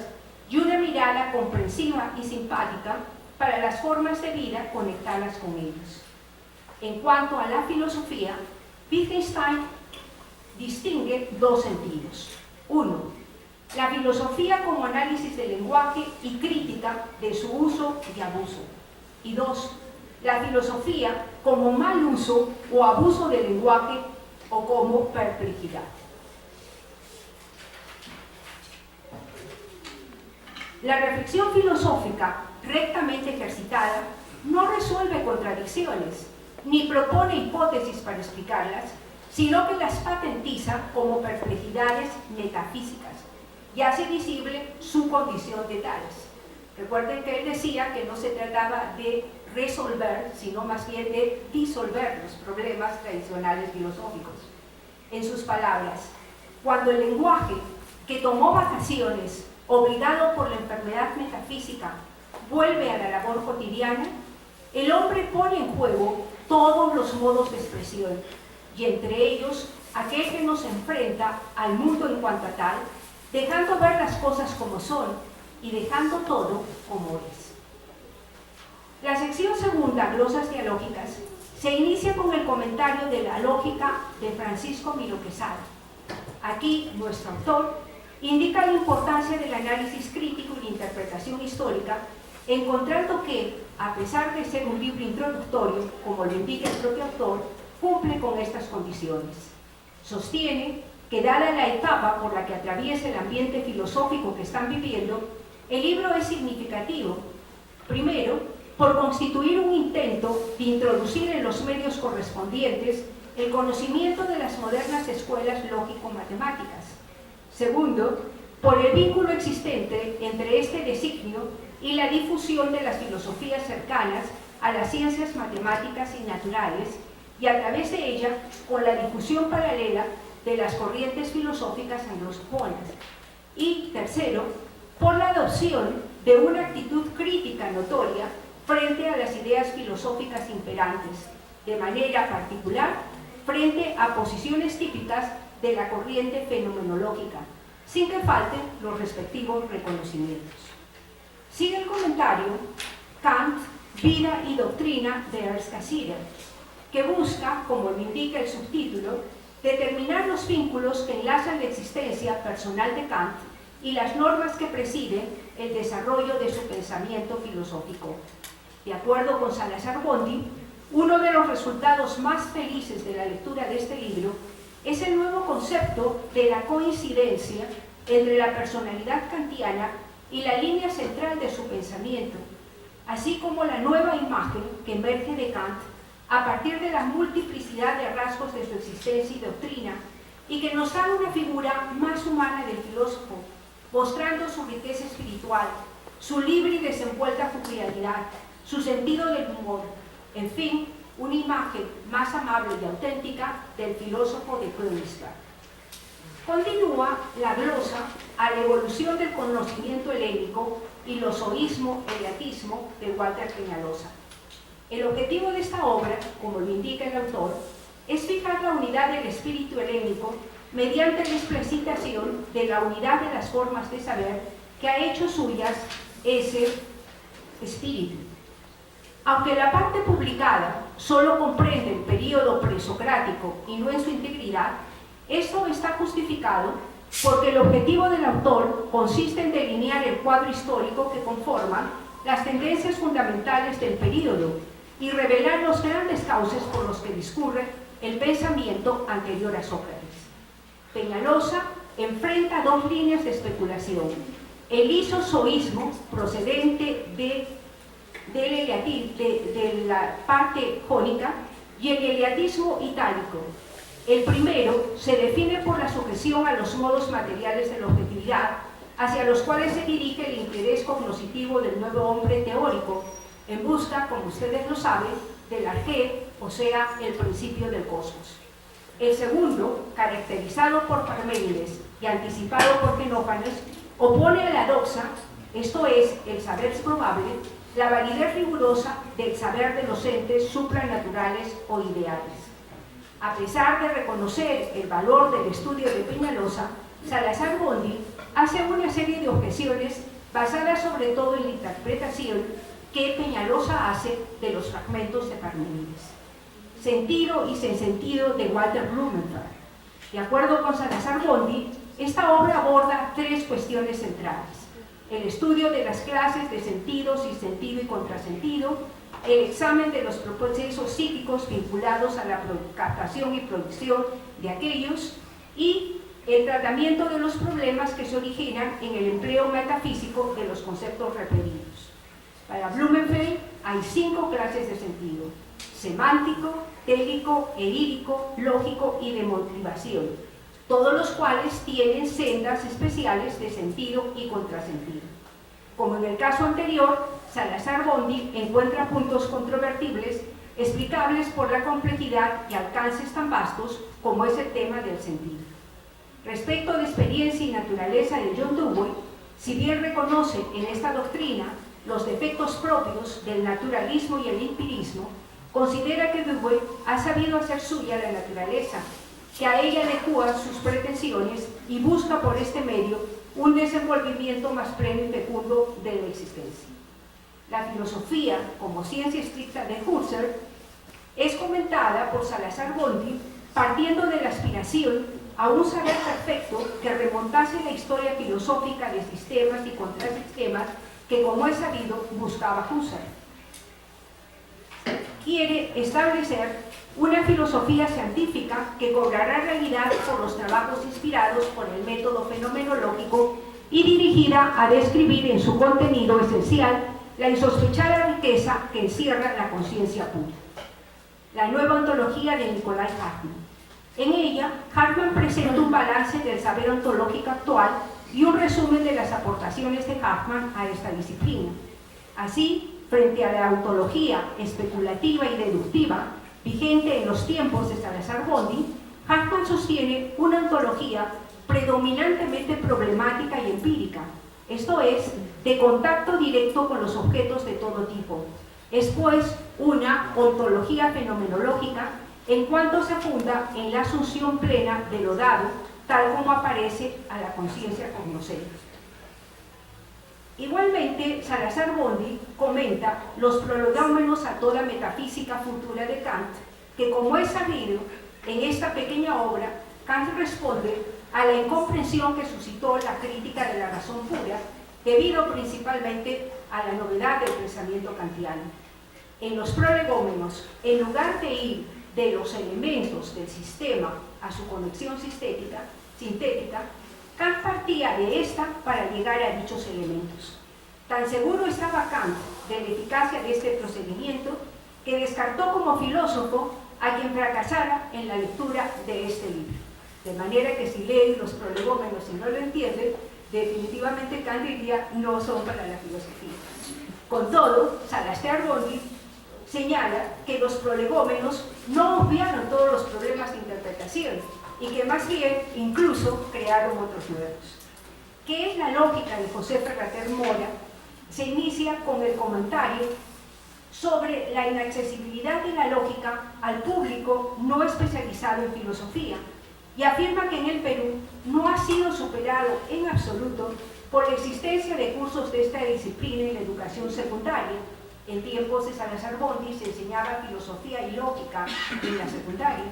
y una mirada comprensiva y simpática para las formas de vida conectadas con ellos. En cuanto a la filosofía, Wittgenstein distingue 2 sentidos. 1. La filosofía como análisis del lenguaje y crítica de su uso y abuso. Y 2. La filosofía como mal uso o abuso del lenguaje o como perplejidad. La reflexión filosófica rectamente ejercitada no resuelve contradicciones, ni propone hipótesis para explicarlas, sino que las patentiza como perplejidades metafísicas y hace visible su condición de tales. Recuerden que él decía que no se trataba de resolver, sino más bien de disolver los problemas tradicionales filosóficos. En sus palabras, cuando el lenguaje, que tomó vacaciones, obligado por la enfermedad metafísica, vuelve a la labor cotidiana, el hombre pone en juego todos los modos de expresión, y entre ellos aquel que nos enfrenta al mundo en cuanto a tal, dejando ver las cosas como son y dejando todo como es. La sección segunda, glosas dialógicas, se inicia con el comentario de la lógica de Francisco Miró Quesada. Aquí, nuestro autor indica la importancia del análisis crítico y la interpretación histórica, encontrando que, a pesar de ser un libro introductorio, como lo indica el propio autor, cumple con estas condiciones. Sostiene que, dada la etapa por la que atraviesa el ambiente filosófico que están viviendo, el libro es significativo, primero, por constituir un intento de introducir en los medios correspondientes el conocimiento de las modernas escuelas lógico-matemáticas. Segundo, por el vínculo existente entre este designio y la difusión de las filosofías cercanas a las ciencias matemáticas y naturales, y a través de ella con la difusión paralela de las corrientes filosóficas anglosajonas. Y tercero, por la adopción de una actitud crítica notoria frente a las ideas filosóficas imperantes, de manera particular frente a posiciones típicas de la corriente fenomenológica, sin que falten los respectivos reconocimientos. Sigue el comentario Kant, Vida y Doctrina de Ernst Cassirer, que busca, como lo indica el subtítulo, determinar los vínculos que enlazan la existencia personal de Kant y las normas que presiden el desarrollo de su pensamiento filosófico. De acuerdo con Salazar Bondi, uno de los resultados más felices de la lectura de este libro es el nuevo concepto de la coincidencia entre la personalidad kantiana y la línea central de su pensamiento, así como la nueva imagen que emerge de Kant a partir de la multiplicidad de rasgos de su existencia y doctrina, y que nos da una figura más humana del filósofo, mostrando su riqueza espiritual, su libre y desenvuelta jovialidad, su sentido del humor, en fin, una imagen más amable y auténtica del filósofo de Königsberg. Continúa la glosa a la evolución del conocimiento helénico y los zoísmo-eleatismo de Walter Peñalosa. El objetivo de esta obra, como lo indica el autor, es fijar la unidad del espíritu helénico mediante la explicitación de la unidad de las formas de saber que ha hecho suyas ese espíritu. Aunque la parte publicada solo comprende el período presocrático y no en su integridad, esto está justificado porque el objetivo del autor consiste en delinear el cuadro histórico que conforma las tendencias fundamentales del período y revelar los grandes cauces por los que discurre el pensamiento anterior a Sócrates. Peñalosa enfrenta dos líneas de especulación: el isozoísmo procedente de la parte jónica y el eleatismo itálico. El primero se define por la sujeción a los modos materiales de la objetividad, hacia los cuales se dirige el interés cognoscitivo del nuevo hombre teórico, en busca, como ustedes lo saben, del arjé, o sea, el principio del cosmos. El segundo, caracterizado por Parménides y anticipado por Xenófanes, opone a la doxa, esto es, el saber probable, la validez rigurosa del saber de los entes supranaturales o ideales. A pesar de reconocer el valor del estudio de Peñalosa, Salazar Bondi hace una serie de objeciones basadas sobre todo en la interpretación que Peñalosa hace de los fragmentos de Parménides. Sentido y sin sentido de Walter Blumenfeld. De acuerdo con Salazar Bondi, esta obra aborda tres cuestiones centrales: el estudio de las clases de sentidos y sentido y contrasentido, el examen de los procesos psíquicos vinculados a la captación y producción de aquellos, y el tratamiento de los problemas que se originan en el empleo metafísico de los conceptos referidos. Para Blumenfeld hay 5 clases de sentido: semántico, télico, erídico, lógico y de motivación, todos los cuales tienen sendas especiales de sentido y contrasentido. Como en el caso anterior, Salazar Bondi encuentra puntos controvertibles explicables por la complejidad y alcances tan vastos como es el tema del sentido. Respecto de experiencia y naturaleza de John Dewey, si bien reconoce en esta doctrina los defectos propios del naturalismo y el empirismo, considera que Dewey ha sabido hacer suya la naturaleza, que a ella adecua sus pretensiones y busca por este medio un desenvolvimiento más pleno y fecundo de la existencia. La filosofía, como ciencia estricta de Husserl, es comentada por Salazar Bondi partiendo de la aspiración a un saber perfecto que remontase la historia filosófica de sistemas y contrasistemas que, como es sabido, buscaba Husserl. Quiere establecer una filosofía científica que cobrará realidad por los trabajos inspirados por el método fenomenológico y dirigida a describir en su contenido esencial la insospechada riqueza que encierra la conciencia pura. La nueva ontología de Nikolai Hartmann. En ella, Hartmann presenta un balance del saber ontológico actual y un resumen de las aportaciones de Hartmann a esta disciplina. Así, frente a la ontología especulativa y deductiva vigente en los tiempos de Salazar-Bondi, Hartmann sostiene una ontología predominantemente problemática y empírica, esto es, de contacto directo con los objetos de todo tipo. Es pues una ontología fenomenológica en cuanto se funda en la asunción plena de lo dado, tal como aparece a la conciencia cognoscente. Igualmente, Salazar-Bondi comenta los prolegómenos a toda metafísica futura de Kant, que, como es sabido, en esta pequeña obra, Kant responde a la incomprensión que suscitó la crítica de la razón pura, debido principalmente a la novedad del pensamiento kantiano. En los prolegómenos, en lugar de ir de los elementos del sistema a su conexión sintética, Kant partía de esta para llegar a dichos elementos. Tan seguro estaba Kant de la eficacia de este procedimiento que descartó como filósofo a quien fracasara en la lectura de este libro. De manera que si leen los prolegómenos y no lo entienden, definitivamente Kant diría no son para la filosofía. Con todo, Salazar-Bondi señala que los prolegómenos no obviaron todos los problemas de interpretación y que más bien incluso crearon otros nuevos. ¿Qué es la lógica de José Ferrater Mora? Se inicia con el comentario sobre la inaccesibilidad de la lógica al público no especializado en filosofía y afirma que en el Perú no ha sido superado en absoluto por la existencia de cursos de esta disciplina en la educación secundaria. En tiempos de Salazar-Bondi se enseñaba filosofía y lógica en la secundaria,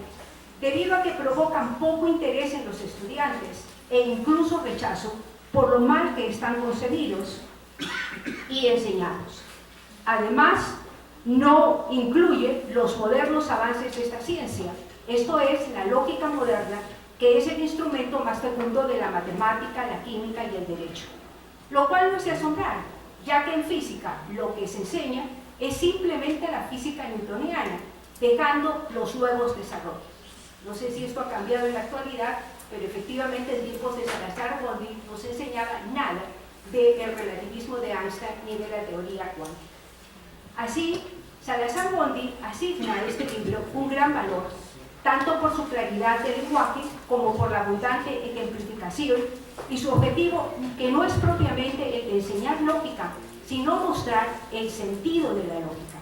debido a que provocan poco interés en los estudiantes e incluso rechazo por lo mal que están concebidos y enseñados. Además, no incluye los modernos avances de esta ciencia, esto es, la lógica moderna, que es el instrumento más fecundo de la matemática, la química y el derecho. Lo cual no es de asombrar, ya que en física lo que se enseña es simplemente la física newtoniana, dejando los nuevos desarrollos. No sé si esto ha cambiado en la actualidad, pero efectivamente en tiempos de Salazar-Bondi no se enseñaba nada del relativismo de Einstein ni de la teoría cuántica. Así, Salazar-Bondi asigna a este libro un gran valor, tanto por su claridad de lenguaje como por la abundante ejemplificación y su objetivo, que no es propiamente el de enseñar lógica, sino mostrar el sentido de la lógica,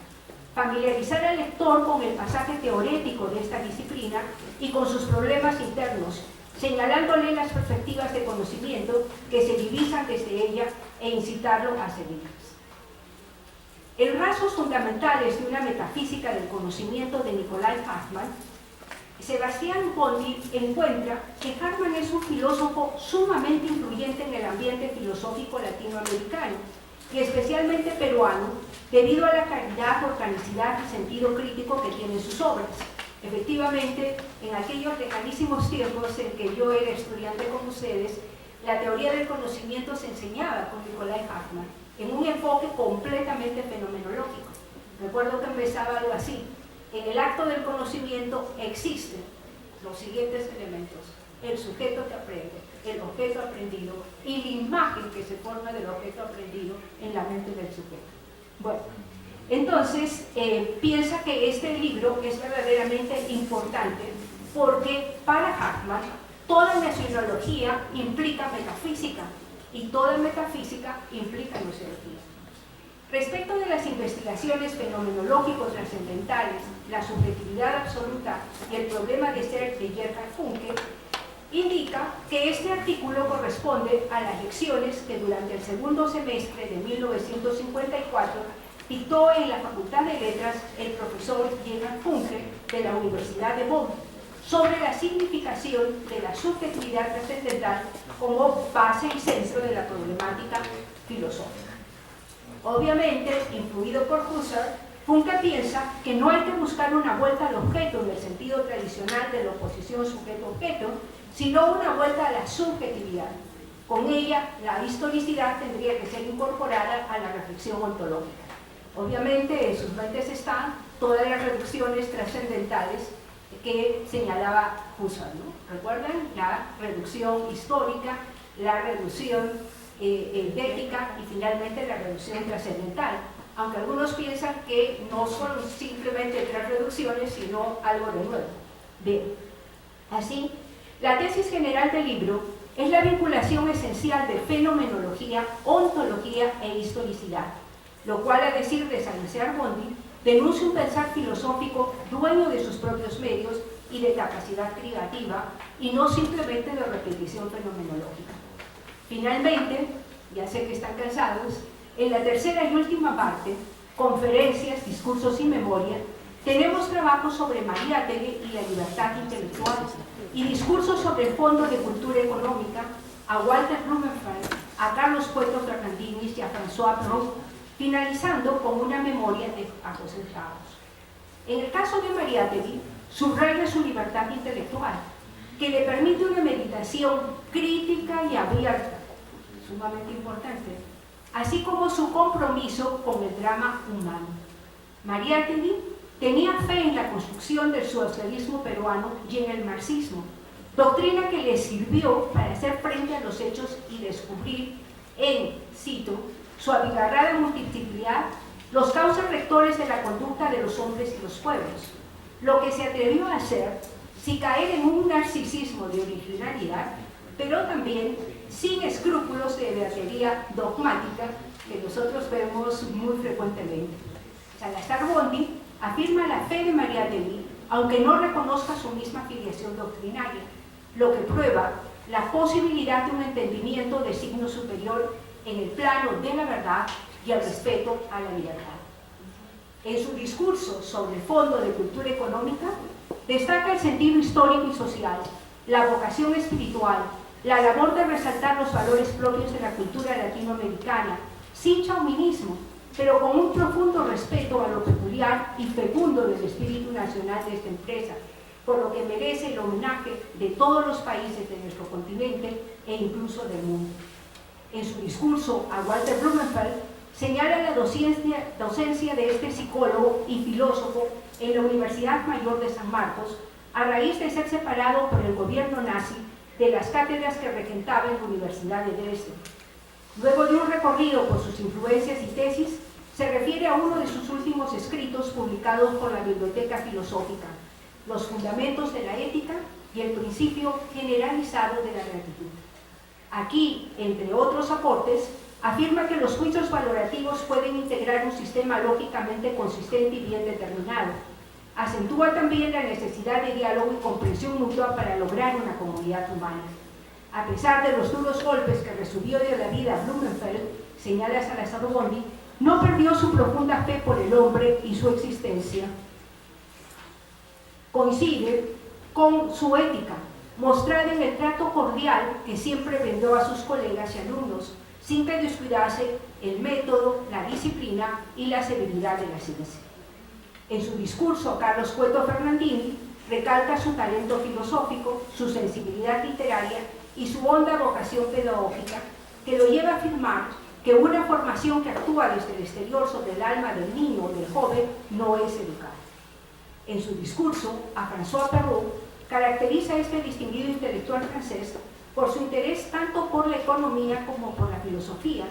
familiarizar al lector con el pasaje teorético de esta disciplina y con sus problemas internos, señalándole las perspectivas de conocimiento que se divisan desde ella e incitarlo a seguirlas. En rasgos fundamentales de una metafísica del conocimiento de Nicolai Hartmann, Sebastián Bondi encuentra que Hartmann es un filósofo sumamente influyente en el ambiente filosófico latinoamericano y especialmente peruano, debido a la calidad, organicidad y sentido crítico que tienen sus obras. Efectivamente, en aquellos lejanísimos tiempos en que yo era estudiante con ustedes, la teoría del conocimiento se enseñaba con Nicolai Hartmann, en un enfoque completamente fenomenológico. Recuerdo que empezaba algo así: en el acto del conocimiento existen los siguientes elementos: el sujeto que aprende, el objeto aprendido y la imagen que se forma del objeto aprendido en la mente del sujeto. Bueno, entonces piensa que este libro es verdaderamente importante porque para Hartmann toda nacionología implica metafísica y toda metafísica implica gnoseología. Respecto de las investigaciones fenomenológicos trascendentales, la subjetividad absoluta y el problema de ser de Gerhard Funke, indica que este artículo corresponde a las lecciones que durante el segundo semestre de 1954 dictó en la Facultad de Letras el profesor Gerhard Funke de la Universidad de Bonn sobre la significación de la subjetividad trascendental como base y centro de la problemática filosófica. Obviamente, influido por Husserl, Funke piensa que no hay que buscar una vuelta al objeto en el sentido tradicional de la oposición sujeto-objeto, sino una vuelta a la subjetividad. Con ella, la historicidad tendría que ser incorporada a la reflexión ontológica. Obviamente, en sus mentes están todas las reducciones trascendentales que señalaba Husserl, ¿no? ¿Recuerdan? La reducción histórica, la reducción eudética y finalmente la reducción trascendental. Aunque algunos piensan que no son simplemente 3 reducciones, sino algo de nuevo. Bien, así, la tesis general del libro es la vinculación esencial de fenomenología, ontología e historicidad, lo cual, a decir de Saint-Cyr-Bondy, denuncia un pensar filosófico dueño de sus propios medios y de capacidad creativa, y no simplemente de repetición fenomenológica. Finalmente, ya sé que están cansados, en la tercera y última parte, conferencias, discursos y memoria, tenemos trabajos sobre Mariátegui y la libertad intelectual, y discursos sobre el Fondo de Cultura Económica, a Walter Blumenfeld, a Carlos Cueto Fernandini y a François Perrault, finalizando con una memoria de José Ramos. En el caso de Mariátegui, subraya su libertad intelectual, que le permite una meditación crítica y abierta, sumamente importante, así como su compromiso con el drama humano. Mariátegui tenía fe en la construcción del socialismo peruano y en el marxismo, doctrina que le sirvió para hacer frente a los hechos y descubrir en, cito, su abigarrada multiplicidad, los causas rectores de la conducta de los hombres y los pueblos, lo que se atrevió a hacer sin caer en un narcisismo de originalidad, pero también sin escrúpulos de beatería dogmática que nosotros vemos muy frecuentemente. Salazar-Bondy afirma la fe de Mariátegui, aunque no reconozca su misma filiación doctrinaria, lo que prueba la posibilidad de un entendimiento de signo superior en el plano de la verdad y el respeto a la libertad. En su discurso sobre el Fondo de Cultura Económica, destaca el sentido histórico y social, la vocación espiritual, la labor de resaltar los valores propios de la cultura latinoamericana, sin chauvinismo, pero con un profundo respeto a lo peculiar y fecundo del espíritu nacional de esta empresa, por lo que merece el homenaje de todos los países de nuestro continente e incluso del mundo. En su discurso a Walter Blumenfeld, señala la docencia de este psicólogo y filósofo en la Universidad Mayor de San Marcos, a raíz de ser separado por el gobierno nazi de las cátedras que regentaba en la Universidad de Dresde. Luego de un recorrido por sus influencias y tesis, se refiere a uno de sus últimos escritos publicados por la Biblioteca Filosófica, Los Fundamentos de la Ética y el Principio Generalizado de la Gratitud. Aquí, entre otros aportes, afirma que los juicios valorativos pueden integrar un sistema lógicamente consistente y bien determinado. Acentúa también la necesidad de diálogo y comprensión mutua para lograr una comunidad humana. A pesar de los duros golpes que recibió de la vida Blumenfeld, señala Salazar-Bondy, no perdió su profunda fe por el hombre y su existencia. Coincide con su ética, mostrada en el trato cordial que siempre brindó a sus colegas y alumnos, sin que descuidase el método, la disciplina y la severidad de la ciencia. En su discurso, Carlos Cueto Fernandini recalca su talento filosófico, su sensibilidad literaria y su honda vocación pedagógica, que lo lleva a afirmar que una formación que actúa desde el exterior sobre el alma del niño o del joven no es educar. En su discurso, a François Perrault caracteriza a este distinguido intelectual francés por su interés tanto por la economía como por la filosofía,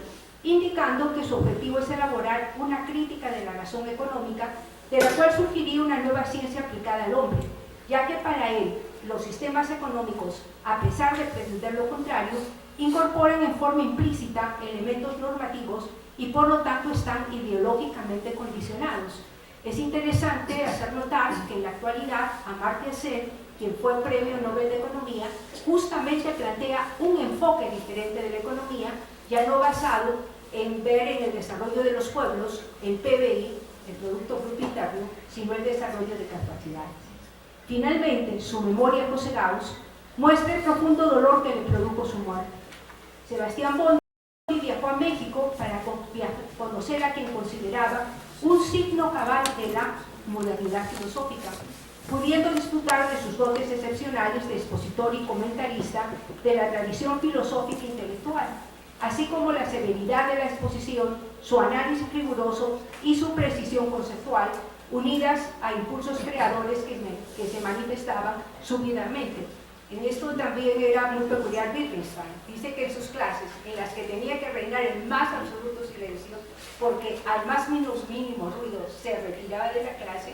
indicando que su objetivo es elaborar una crítica de la razón económica, de la cual surgiría una nueva ciencia aplicada al hombre, ya que para él los sistemas económicos, a pesar de pretender lo contrario, incorporan en forma implícita elementos normativos y por lo tanto están ideológicamente condicionados. Es interesante hacer notar que en la actualidad Amartya Sen, quien fue Premio Nobel de Economía, justamente plantea un enfoque diferente de la economía, ya no basado en ver en el desarrollo de los pueblos, el PBI, el Producto Bruto Interno, sino el desarrollo de capacidades. Finalmente, su memoria José Gauss muestra el profundo dolor que le produjo su muerte. Sebastián Bondy viajó a México para conocer a quien consideraba un signo cabal de la modernidad filosófica, pudiendo disfrutar de sus dotes excepcionales de expositor y comentarista de la tradición filosófica intelectual, así como la severidad de la exposición, su análisis riguroso y su precisión conceptual, unidas a impulsos creadores que se manifestaban súbitamente. En esto también era muy peculiar Wittgenstein. Dice que en sus clases, en las que tenía que reinar el más absoluto silencio, porque al más mínimo ruido se retiraba de la clase,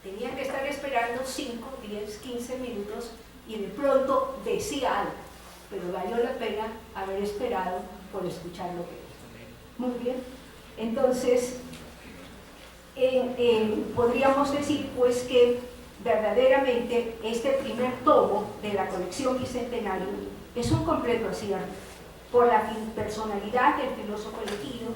tenía que estar esperando 5, 10, 15 minutos y de pronto decía algo, pero valió la pena haber esperado por escuchar lo que dijo. Muy bien, entonces podríamos decir pues que verdaderamente este primer tomo de la colección Bicentenario es un completo acierto por la personalidad del filósofo elegido,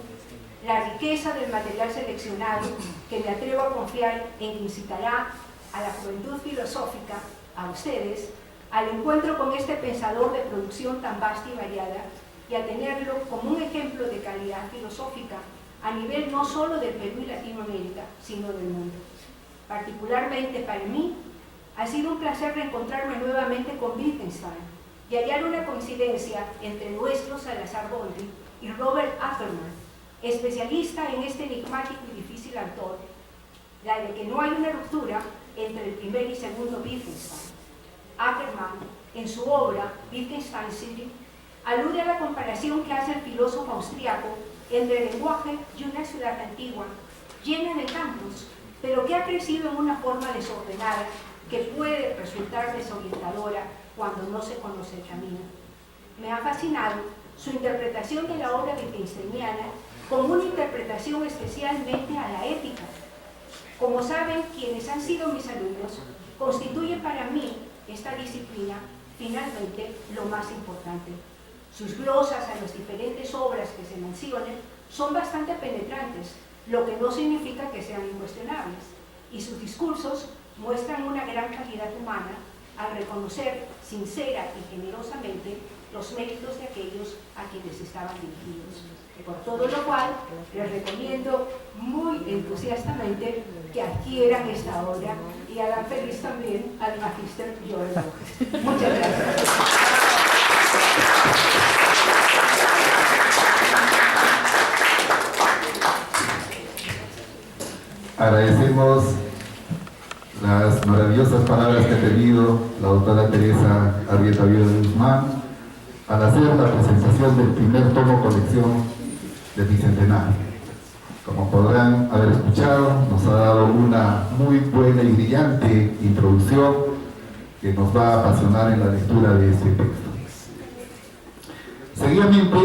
la riqueza del material seleccionado que me atrevo a confiar en que incitará a la juventud filosófica, a ustedes, al encuentro con este pensador de producción tan vasta y variada y a tenerlo como un ejemplo de calidad filosófica a nivel no solo del Perú y Latinoamérica, sino del mundo. Particularmente para mí, ha sido un placer reencontrarme nuevamente con Wittgenstein y hallar una coincidencia entre nuestro Salazar Bondi y Robert Ackerman, especialista en este enigmático y difícil autor, la de que no hay una ruptura entre el primer y segundo Wittgenstein. Ackerman, en su obra Wittgenstein City, alude a la comparación que hace el filósofo austriaco entre el lenguaje y una ciudad antigua, llena de campos, pero que ha crecido en una forma desordenada que puede resultar desorientadora cuando no se conoce el camino. Me ha fascinado su interpretación de la obra wittgensteiniana como una interpretación especialmente a la ética. Como saben quienes han sido mis alumnos, constituye para mí esta disciplina finalmente lo más importante. Sus glosas a las diferentes obras que se mencionen son bastante penetrantes, lo que no significa que sean incuestionables, y sus discursos muestran una gran calidad humana al reconocer sincera y generosamente los méritos de aquellos a quienes estaban dirigidos. Por todo lo cual, les recomiendo muy entusiastamente que adquieran esta obra y hagan feliz también al Magíster Joel Borges. Muchas gracias. Agradecemos las maravillosas palabras que ha tenido la doctora Teresa Arrieta Viuda de Guzmán al hacer la presentación del primer tomo colección del Bicentenario. Como podrán haber escuchado, nos ha dado una muy buena y brillante introducción que nos va a apasionar en la lectura de este texto. Seguidamente,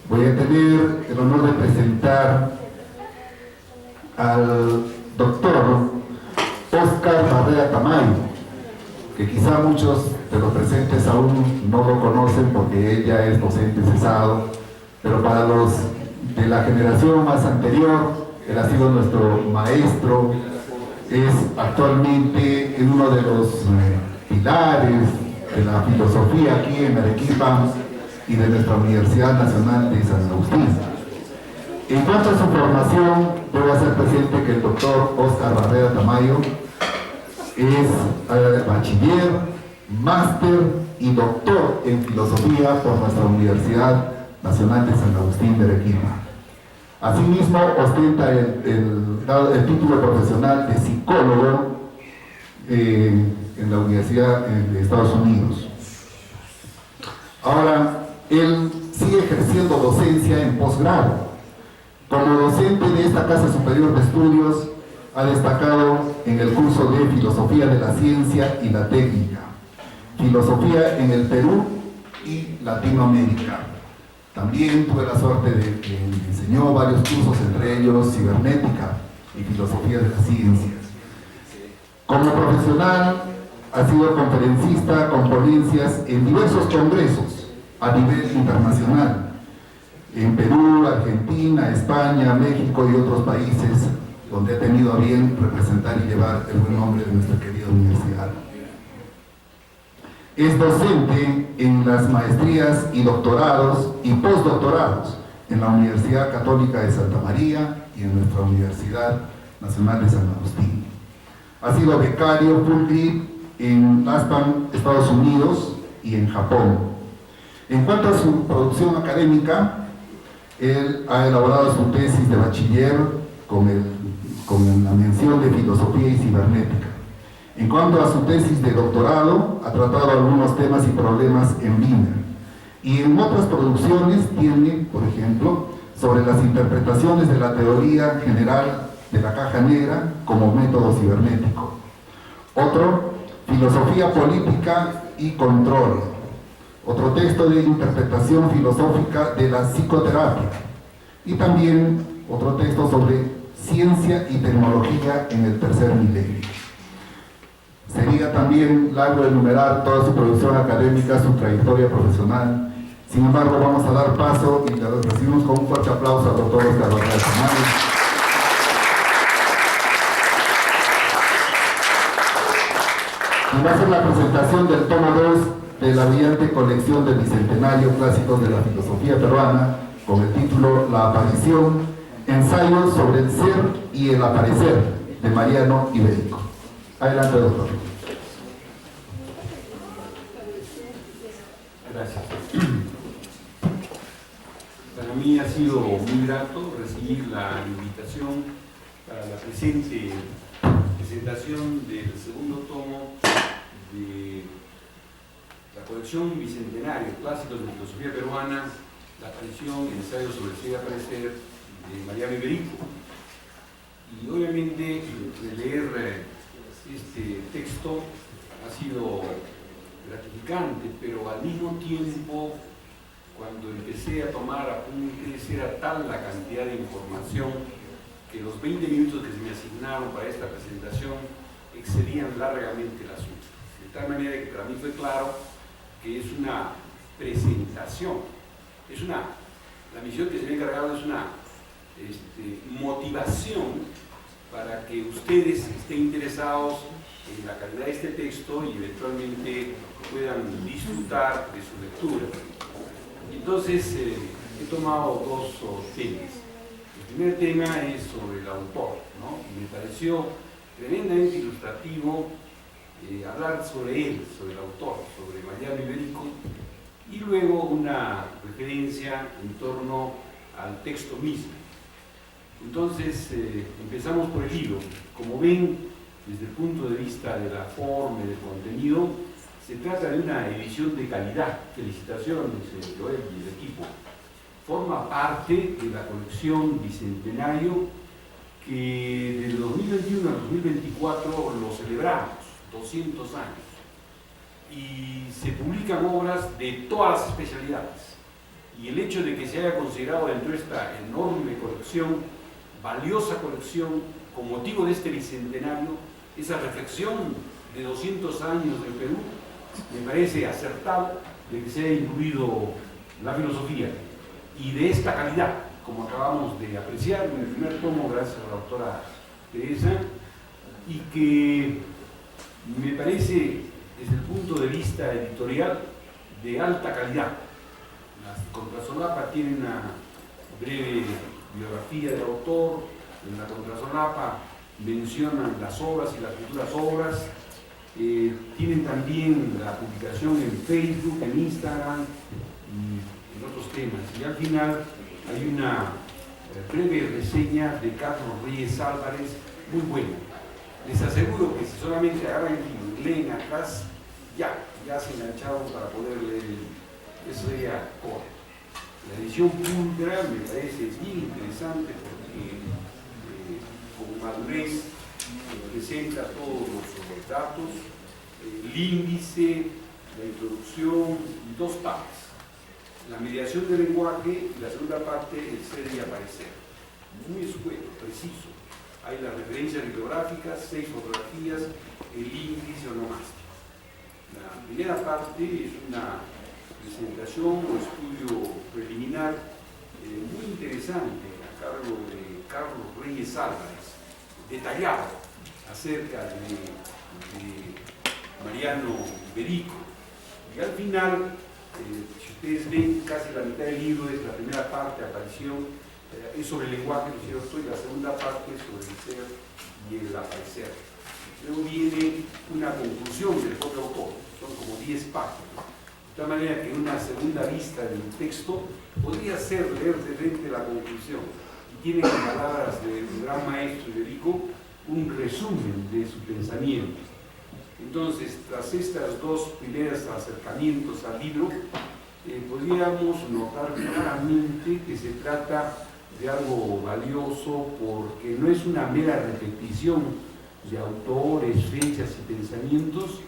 voy a tener el honor de presentar al doctor Óscar Barrera Tamayo, que quizá muchos de los presentes aún no lo conocen porque él ya es docente cesado, pero para los de la generación más anterior, él ha sido nuestro maestro, es actualmente uno de los pilares de la filosofía aquí en Arequipa y de nuestra Universidad Nacional de San Agustín. En cuanto a su formación, debo hacer presente que el doctor Óscar Barrera Tamayo es bachiller, máster y doctor en filosofía por nuestra Universidad Nacional de San Agustín de Arequipa. Asimismo, ostenta el título profesional de psicólogo en la Universidad de Estados Unidos. Ahora, él sigue ejerciendo docencia en posgrado. Como docente de esta Casa Superior de Estudios, ha destacado en el curso de Filosofía de la Ciencia y la Técnica, Filosofía en el Perú y Latinoamérica. También tuve la suerte de que me enseñó varios cursos, entre ellos Cibernética y Filosofía de las Ciencias. Como profesional, ha sido conferencista con ponencias en diversos congresos a nivel internacional, en Perú, Argentina, España, México y otros países donde ha tenido a bien representar y llevar el buen nombre de nuestra querida universidad. Es docente en las maestrías y doctorados y postdoctorados en la Universidad Católica de Santa María y en nuestra Universidad Nacional de San Agustín. Ha sido becario Fulbright en ASPAN, Estados Unidos y en Japón. En cuanto a su producción académica, él ha elaborado su tesis de bachiller con el con una mención de filosofía y cibernética. En cuanto a su tesis de doctorado, ha tratado algunos temas y problemas en línea. Y en otras producciones tiene, por ejemplo, sobre las interpretaciones de la teoría general de la caja negra como método cibernético. Otro, filosofía política y control. Otro texto de interpretación filosófica de la psicoterapia. Y también otro texto sobre ciencia y tecnología en el tercer milenio. Sería también largo enumerar toda su producción académica, su trayectoria profesional. Sin embargo, vamos a dar paso y le recibimos con un fuerte aplauso al doctor Oscar Barrera Tamayo. Y va a ser la presentación del tomo 2 de la brillante colección del Bicentenario Clásicos de la Filosofía Peruana, con el título La Aparición, ensayos sobre el ser y el aparecer, de Mariano Iberico. Adelante, doctor. Gracias. Para mí ha sido muy grato recibir la invitación para la presente presentación del segundo tomo de la colección Bicentenario, Clásicos de Filosofía Peruana, la aparición, ensayos sobre el ser y aparecer, de Mariano Iberico. Y obviamente leer este texto ha sido gratificante, pero al mismo tiempo, cuando empecé a tomar apuntes, era tal la cantidad de información que los 20 minutos que se me asignaron para esta presentación excedían largamente el asunto. De tal manera que para mí fue claro que es una presentación, la misión que se me ha encargado es una motivación para que ustedes estén interesados en la calidad de este texto y eventualmente puedan disfrutar de su lectura. Entonces, he tomado dos temas. El primer tema es sobre el autor, ¿no? Me pareció tremendamente ilustrativo hablar sobre él, sobre el autor, sobre Mariano Iberico, y luego una referencia en torno al texto mismo. Entonces, empezamos por el hilo. Como ven, desde el punto de vista de la forma y del contenido, se trata de una edición de calidad. Felicitaciones, Joel y el equipo. Forma parte de la colección Bicentenario que del 2021 al 2024 lo celebramos, 200 años. Y se publican obras de todas las especialidades. Y el hecho de que se haya considerado dentro de esta enorme colección, valiosa colección, con motivo de este bicentenario, esa reflexión de 200 años del Perú, me parece acertado de que se haya incluido la filosofía y de esta calidad, como acabamos de apreciar en el primer tomo, gracias a la doctora Teresa, y que me parece, desde el punto de vista editorial, de alta calidad. Las contrasolapa tienen una breve biografía del autor, en la contrasolapa mencionan las obras y las futuras obras, tienen también la publicación en Facebook, en Instagram y en otros temas. Y al final hay una breve reseña de Carlos Reyes Álvarez, muy buena. Les aseguro que si solamente agarran y leen atrás, ya se engancharon para poder leer. Eso sería corto. La edición pública me parece bien interesante porque con madurez presenta todos los datos, el índice, la introducción y dos partes. La mediación del lenguaje y la segunda parte, el ser y aparecer. Muy escueto, preciso. Hay las referencias bibliográficas, 6 fotografías, el índice onomástico. La primera parte es una presentación o estudio preliminar muy interesante a cargo de Carlos Reyes Álvarez, detallado acerca de Mariano Iberico. Y al final, si ustedes ven, casi la mitad del libro es la primera parte, aparición, es sobre el lenguaje, ¿no es cierto? Y la segunda parte es sobre el ser y el aparecer. Luego viene una conclusión del propio autor, son como 10 páginas. De tal manera que una segunda vista del texto podría ser leer de frente la conclusión. Y tiene, en palabras del gran maestro Iberico, un resumen de su pensamiento. Entonces, tras estas dos primeros acercamientos al libro, podríamos notar claramente que se trata de algo valioso, porque no es una mera repetición de autores, fechas y pensamientos,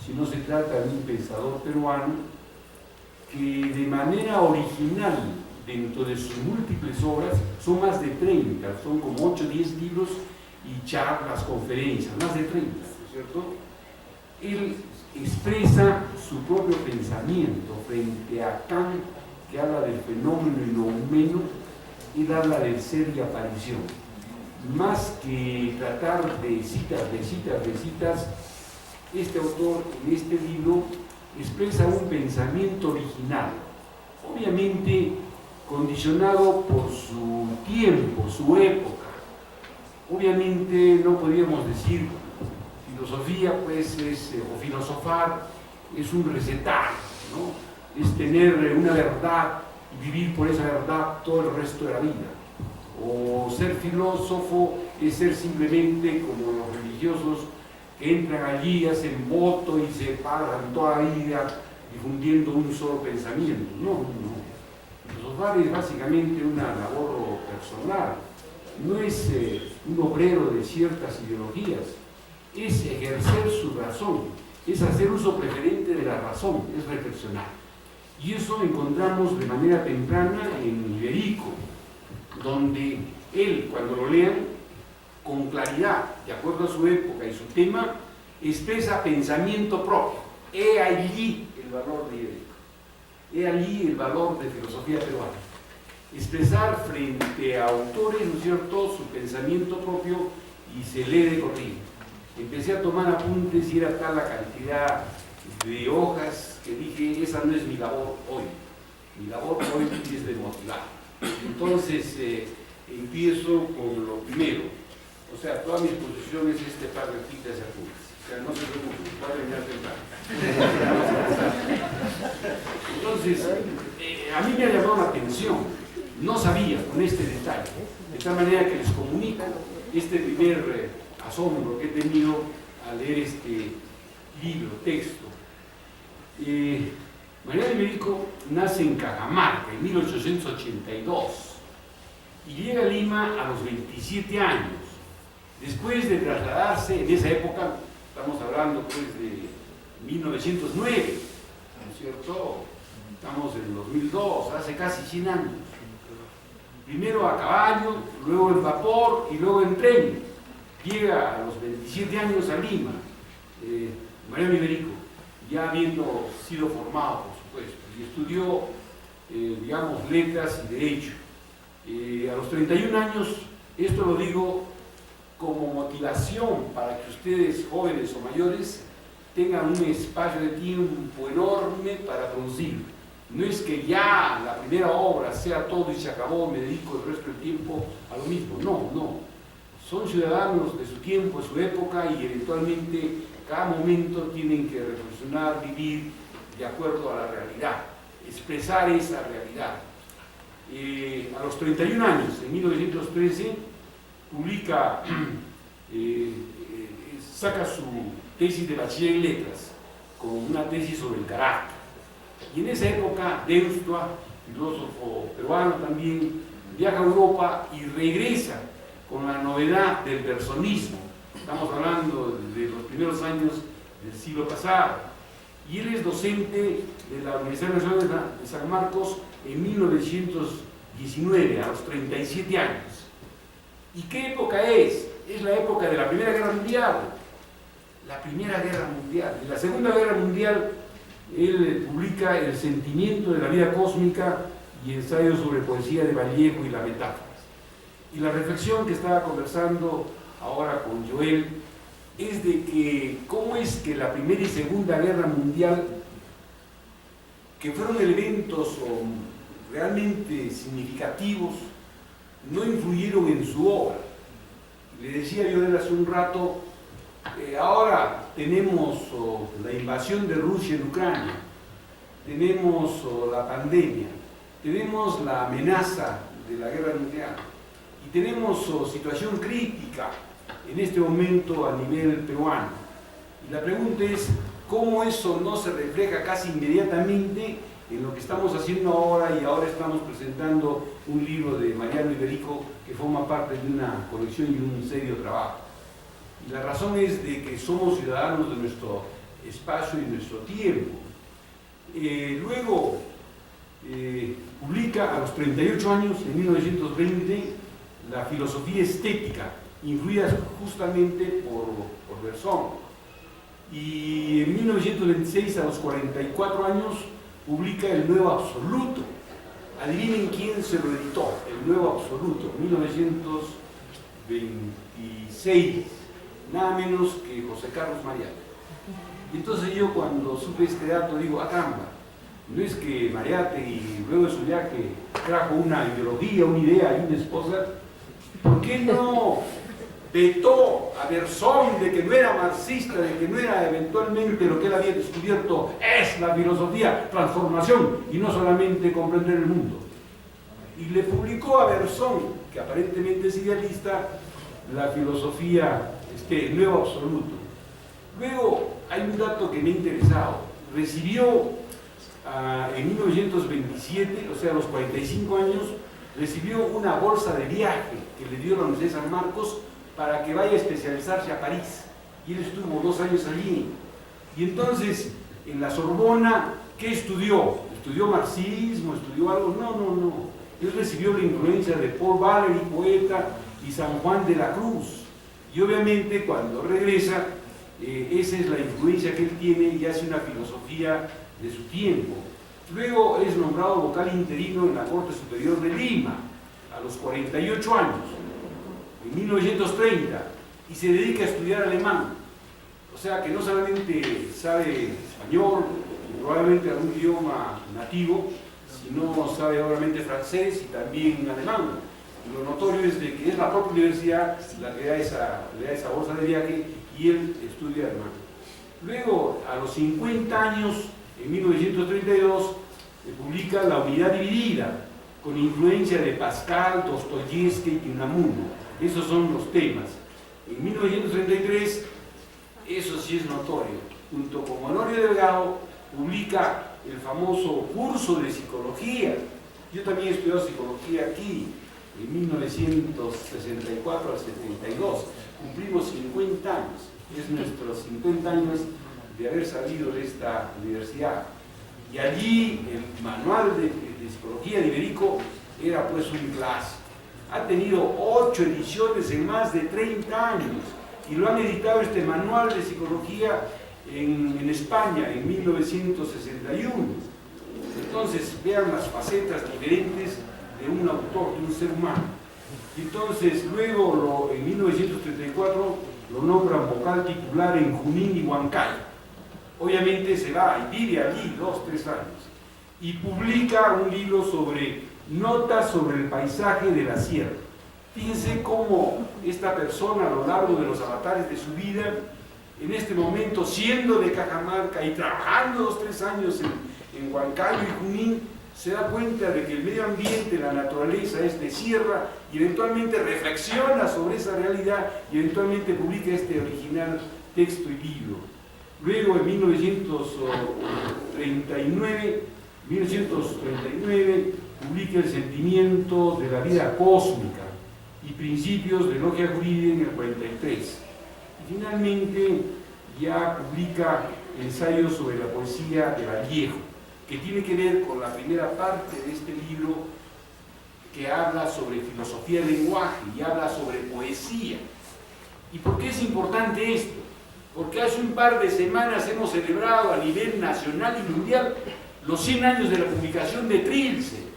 sino se trata de un pensador peruano que de manera original, dentro de sus múltiples obras, son más de 30, son como 8 o 10 libros y charlas, conferencias, más de 30, ¿no es cierto? Él expresa su propio pensamiento frente a Kant, que habla del fenómeno y lo humano, y habla del ser y aparición. Más que tratar de citas, este autor en este libro expresa un pensamiento original, obviamente condicionado por su tiempo, su época. Obviamente no podríamos decir filosofía, pues, o filosofar es un recetario, ¿no? Es tener una verdad y vivir por esa verdad todo el resto de la vida. O ser filósofo es ser simplemente como los religiosos que entran allí, hacen voto y se pasan toda la vida difundiendo un solo pensamiento. No. Filosofar es básicamente una labor personal, no es un obrero de ciertas ideologías, es ejercer su razón, es hacer uso preferente de la razón, es reflexionar. Y eso encontramos de manera temprana en Iberico, donde él, cuando lo lean, con claridad, de acuerdo a su época y su tema, expresa pensamiento propio. He allí el valor de Iberico, he allí el valor de filosofía peruana. Expresar frente a autores, ¿no es cierto?, su pensamiento propio y se lee de corrido. Empecé a tomar apuntes y era tal la cantidad de hojas que dije, esa no es mi labor hoy. Mi labor hoy es de motivar. Entonces, empiezo con lo primero. O sea, toda mi exposición es este par de citas y apuntes. O sea, no se preocupen, va a terminar temprano. Entonces, a mí me ha llamado la atención. No sabía con este detalle. De tal manera que les comunico este primer asombro que he tenido al leer este libro, texto. Mariano Iberico nace en Cajamarca en 1882 y llega a Lima a los 27 años, después de trasladarse, en esa época, estamos hablando pues de 1909, ¿no es cierto? Estamos en 2002, hace casi 100 años. Primero a caballo, luego en vapor y luego en tren. Llega a los 27 años a Lima, Mariano Iberico, ya habiendo sido formado, por supuesto, y estudió, digamos, letras y derecho. A los 31 años, esto lo digo como motivación para que ustedes, jóvenes o mayores, tengan un espacio de tiempo enorme para producir. No es que ya la primera obra sea todo y se acabó, me dedico el resto del tiempo a lo mismo. No. Son ciudadanos de su tiempo, de su época, y eventualmente cada momento tienen que reflexionar, vivir de acuerdo a la realidad, expresar esa realidad. A los 31 años, en 1913, publica, saca su tesis de bachiller en letras, con una tesis sobre el carácter. Y en esa época, Denstua, filósofo peruano también, viaja a Europa y regresa con la novedad del personismo. Estamos hablando de los primeros años del siglo pasado. Y él es docente de la Universidad Nacional de San Marcos en 1919, a los 37 años. ¿Y qué época es? Es la época de la Primera Guerra Mundial. La Primera Guerra Mundial. En la Segunda Guerra Mundial, él publica El sentimiento de la vida cósmica y ensayos sobre poesía de Vallejo y la metáfora. Y la reflexión que estaba conversando ahora con Joel es de que cómo es que la Primera y Segunda Guerra Mundial, que fueron eventos realmente significativos, no influyeron en su obra. Le decía yo hace un rato, ahora tenemos la invasión de Rusia en Ucrania, tenemos la pandemia, tenemos la amenaza de la guerra nuclear. y tenemos situación crítica en este momento a nivel peruano. Y la pregunta es, ¿cómo eso no se refleja casi inmediatamente en lo que estamos haciendo ahora? Y ahora estamos presentando un libro de Mariano Iberico que forma parte de una colección y un serio trabajo. Y la razón es de que somos ciudadanos de nuestro espacio y nuestro tiempo. Luego publica a los 38 años, en 1920, la filosofía estética, influida justamente por Bersón. Y en 1926, a los 44 años, publica El Nuevo Absoluto. Adivinen quién se lo editó, El Nuevo Absoluto, 1926, nada menos que José Carlos Mariate. Y entonces yo, cuando supe este dato, digo, caramba, no es que Mariate y luego de su viaje trajo una ideología, una idea y una esposa. ¿Por qué no vetó a Bersón de que no era marxista, de que no era eventualmente lo que él había descubierto es la filosofía, transformación y no solamente comprender el mundo? Y le publicó a Bersón, que aparentemente es idealista, la filosofía, El Nuevo Absoluto. Luego hay un dato que me ha interesado. Recibió en 1927, o sea a los 45 años, recibió una bolsa de viaje que le dio la Universidad de San Marcos para que vaya a especializarse a París. Y él estuvo 2 años allí. Y entonces, en la Sorbona, ¿qué estudió? ¿Estudió marxismo? ¿Estudió algo? No. Él recibió la influencia de Paul Valéry, poeta, y San Juan de la Cruz. Y obviamente, cuando regresa, esa es la influencia que él tiene y hace una filosofía de su tiempo. Luego es nombrado vocal interino en la Corte Superior de Lima, a los 48 años, en 1930, y se dedica a estudiar alemán. O sea que no solamente sabe español, y probablemente algún idioma nativo, sino sabe obviamente francés y también alemán. Y lo notorio es de que es la propia universidad la que le da esa bolsa de viaje y él estudia alemán. Luego, a los 50 años, en 1932, publica La Unidad Dividida, con influencia de Pascal, Dostoyevsky y Unamuno. Esos son los temas. En 1933, eso sí es notorio, junto con Honorio Delgado, publica el famoso curso de psicología. Yo también he estudiado psicología aquí, en 1964 al 72. Cumplimos 50 años, es nuestros 50 años de haber salido de esta universidad. Y allí el manual de psicología de Iberico era pues un clásico. Ha tenido 8 ediciones en más de 30 años y lo han editado este manual de psicología en España en 1961. Entonces vean las facetas diferentes de un autor, de un ser humano. Entonces luego en 1934 lo nombran vocal titular en Junín y Huancayo. Obviamente se va y vive allí 2 o 3 años y publica un libro sobre notas sobre el paisaje de la sierra. Fíjense cómo esta persona a lo largo de los avatares de su vida, en este momento siendo de Cajamarca y trabajando 2 o 3 años en Huancayo y Junín, se da cuenta de que el medio ambiente, la naturaleza es de sierra y eventualmente reflexiona sobre esa realidad y eventualmente publica este original texto y libro. Luego en 1939 publica El sentimiento de la vida cósmica y Principios de logia jurídica en el 43. Y finalmente ya publica Ensayos sobre la poesía de Vallejo, que tiene que ver con la primera parte de este libro, que habla sobre filosofía del lenguaje y habla sobre poesía. ¿Y por qué es importante esto? Porque hace un par de semanas hemos celebrado a nivel nacional y mundial los 100 años de la publicación de Trilce.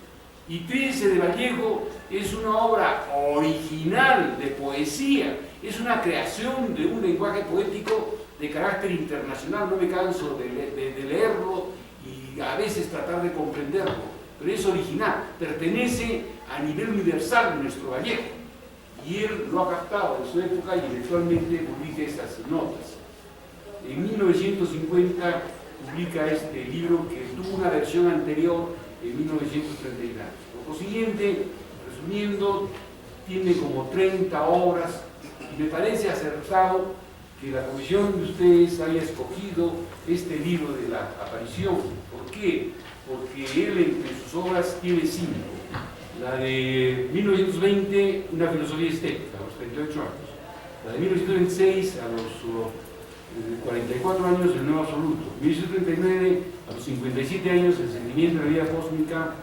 Y Trilce de Vallejo es una obra original de poesía, es una creación de un lenguaje poético de carácter internacional. No me canso de leerlo y a veces tratar de comprenderlo, pero es original, pertenece a nivel universal de nuestro Vallejo. Y él lo ha captado en su época y eventualmente publica estas notas. En 1950 publica este libro que tuvo una versión anterior en 1939. Por consiguiente, resumiendo, tiene como 30 obras, y me parece acertado que la comisión de ustedes haya escogido este libro de la aparición. ¿Por qué? Porque él entre sus obras tiene 5. La de 1920, una filosofía estética, a los 38 años. La de 1926, a los 44 años, el nuevo absoluto. 1939, a los 57 años, el sentimiento de la vida cósmica.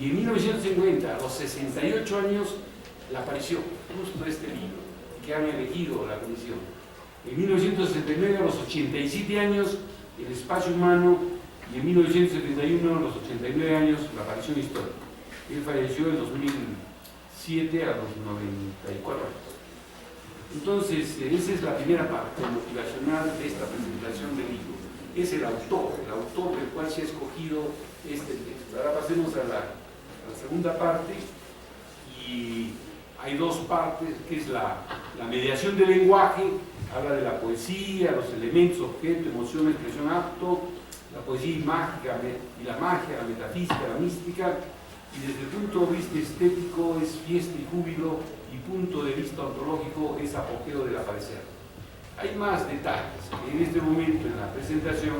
Y en 1950, a los 68 años, la aparición, justo este libro, que han elegido la comisión. En 1969, a los 87 años, el espacio humano, y en 1971, a los 89 años, la aparición histórica. Él falleció en 2007 a los 94 años. Entonces, esa es la primera parte motivacional de esta presentación del libro. Es el autor del cual se ha escogido este texto. Ahora pasemos a la segunda parte, y hay 2 partes, que es la mediación del lenguaje. Habla de la poesía, los elementos, objeto, emoción, expresión, acto, la poesía mágica y la magia, la metafísica, la mística, y desde el punto de vista estético es fiesta y júbilo, y punto de vista ontológico es apogeo del aparecer. Hay más detalles que en este momento en la presentación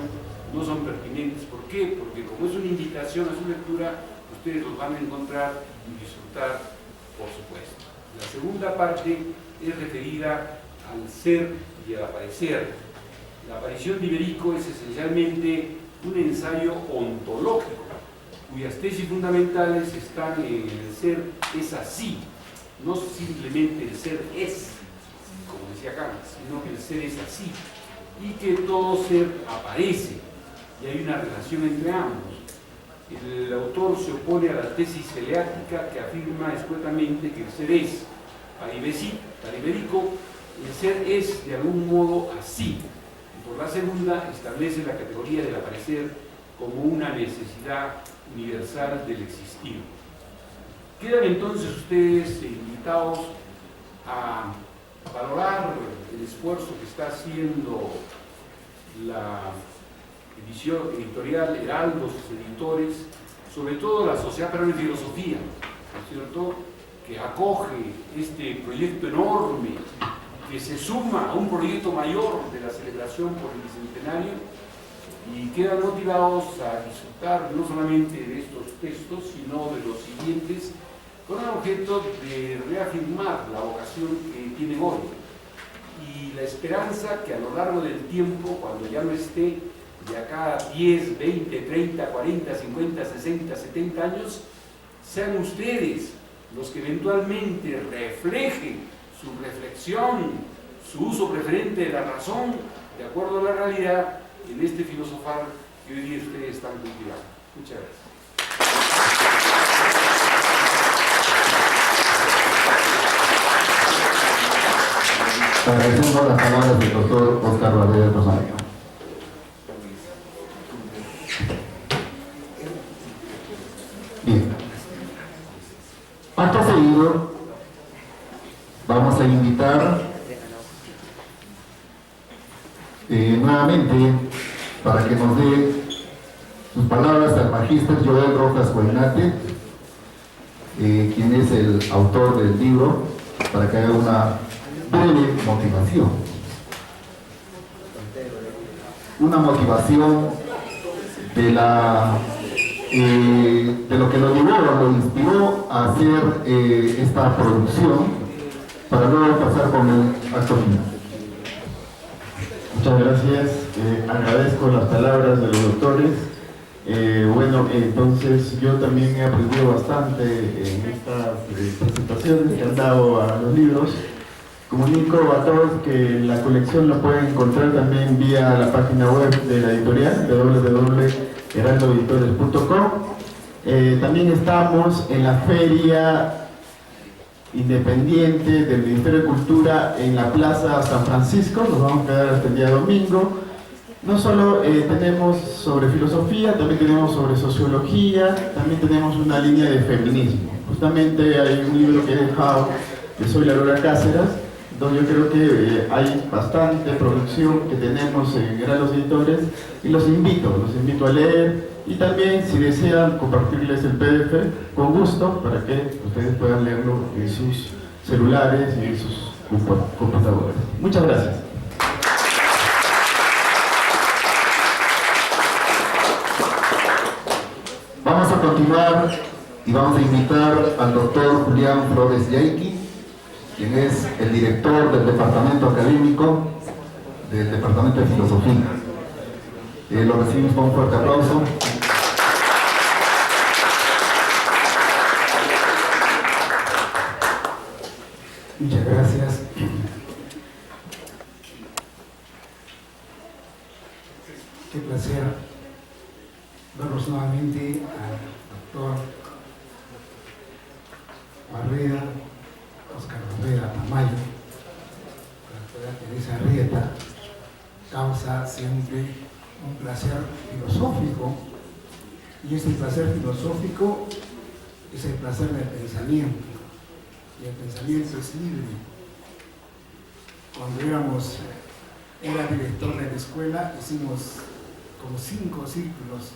no son pertinentes. ¿Por qué? Porque como es una invitación a su lectura, ustedes los van a encontrar y disfrutar, por supuesto. La segunda parte es referida al ser y al aparecer. La aparición de Iberico es esencialmente un ensayo ontológico, cuyas tesis fundamentales están en el ser es así, no simplemente el ser es, como decía Kant, sino que el ser es así, y que todo ser aparece, y hay una relación entre ambos. El autor se opone a la tesis eleática que afirma escuetamente que el ser es. Para Iberico, el ser es de algún modo así. Y por la segunda, establece la categoría del aparecer como una necesidad universal del existir. Quedan entonces ustedes invitados a valorar el esfuerzo que está haciendo la edición editorial Heraldo, sus editores, sobre todo la Sociedad Peruana de Filosofía, ¿no es cierto?, que acoge este proyecto enorme, que se suma a un proyecto mayor de la celebración por el Bicentenario, y quedan motivados a disfrutar no solamente de estos textos, sino de los siguientes, con el objeto de reafirmar la vocación que tiene hoy y la esperanza que a lo largo del tiempo, cuando ya no esté, de acá a 10, 20, 30, 40, 50, 60, 70 años, sean ustedes los que eventualmente reflejen su reflexión, su uso preferente de la razón, de acuerdo a la realidad, en este filosofar que hoy día ustedes están cultivando. Muchas gracias. Agradecemos las palabras del doctor Oscar Barrera Rosario. Bien. Acto seguido, vamos a invitar nuevamente para que nos dé sus palabras al magíster Joel Rojas Coinate, quien es el autor del libro, para que haga una breve motivación. Una motivación de lo que lo llevó, lo inspiró a hacer esta producción, para luego pasar con el acto final. Muchas gracias, agradezco las palabras de los doctores. Bueno, entonces yo también he aprendido bastante en estas presentaciones que han dado a los libros. Comunico a todos que la colección lo pueden encontrar también vía la página web de la editorial, www.heraldoeditores.com. También estamos en la Feria Independiente del Ministerio de Cultura en la Plaza San Francisco. Nos vamos a quedar hasta el día domingo. No solo tenemos sobre filosofía, también tenemos sobre sociología, también tenemos una línea de feminismo. Justamente hay un libro que he dejado, que soy la Lola Cáceres, donde yo creo que hay bastante producción que tenemos en Heraldo Editores, y los invito a leer, y también si desean compartirles el PDF, con gusto, para que ustedes puedan leerlo en sus celulares y en sus computadores. Muchas gracias. Vamos a continuar y vamos a invitar al doctor Julián Flores Yaiki, quien es el director del departamento académico del Departamento de Filosofía. Lo recibimos con un fuerte aplauso. Muchas gracias. Qué placer verlos nuevamente al doctor Barreda, Oscar Barreda Tamayo, a la doctora Teresa Arrieta. Causa siempre un placer filosófico, y ese placer filosófico es el placer del pensamiento, y el pensamiento es libre. Cuando era director de la escuela, hicimos como 5 círculos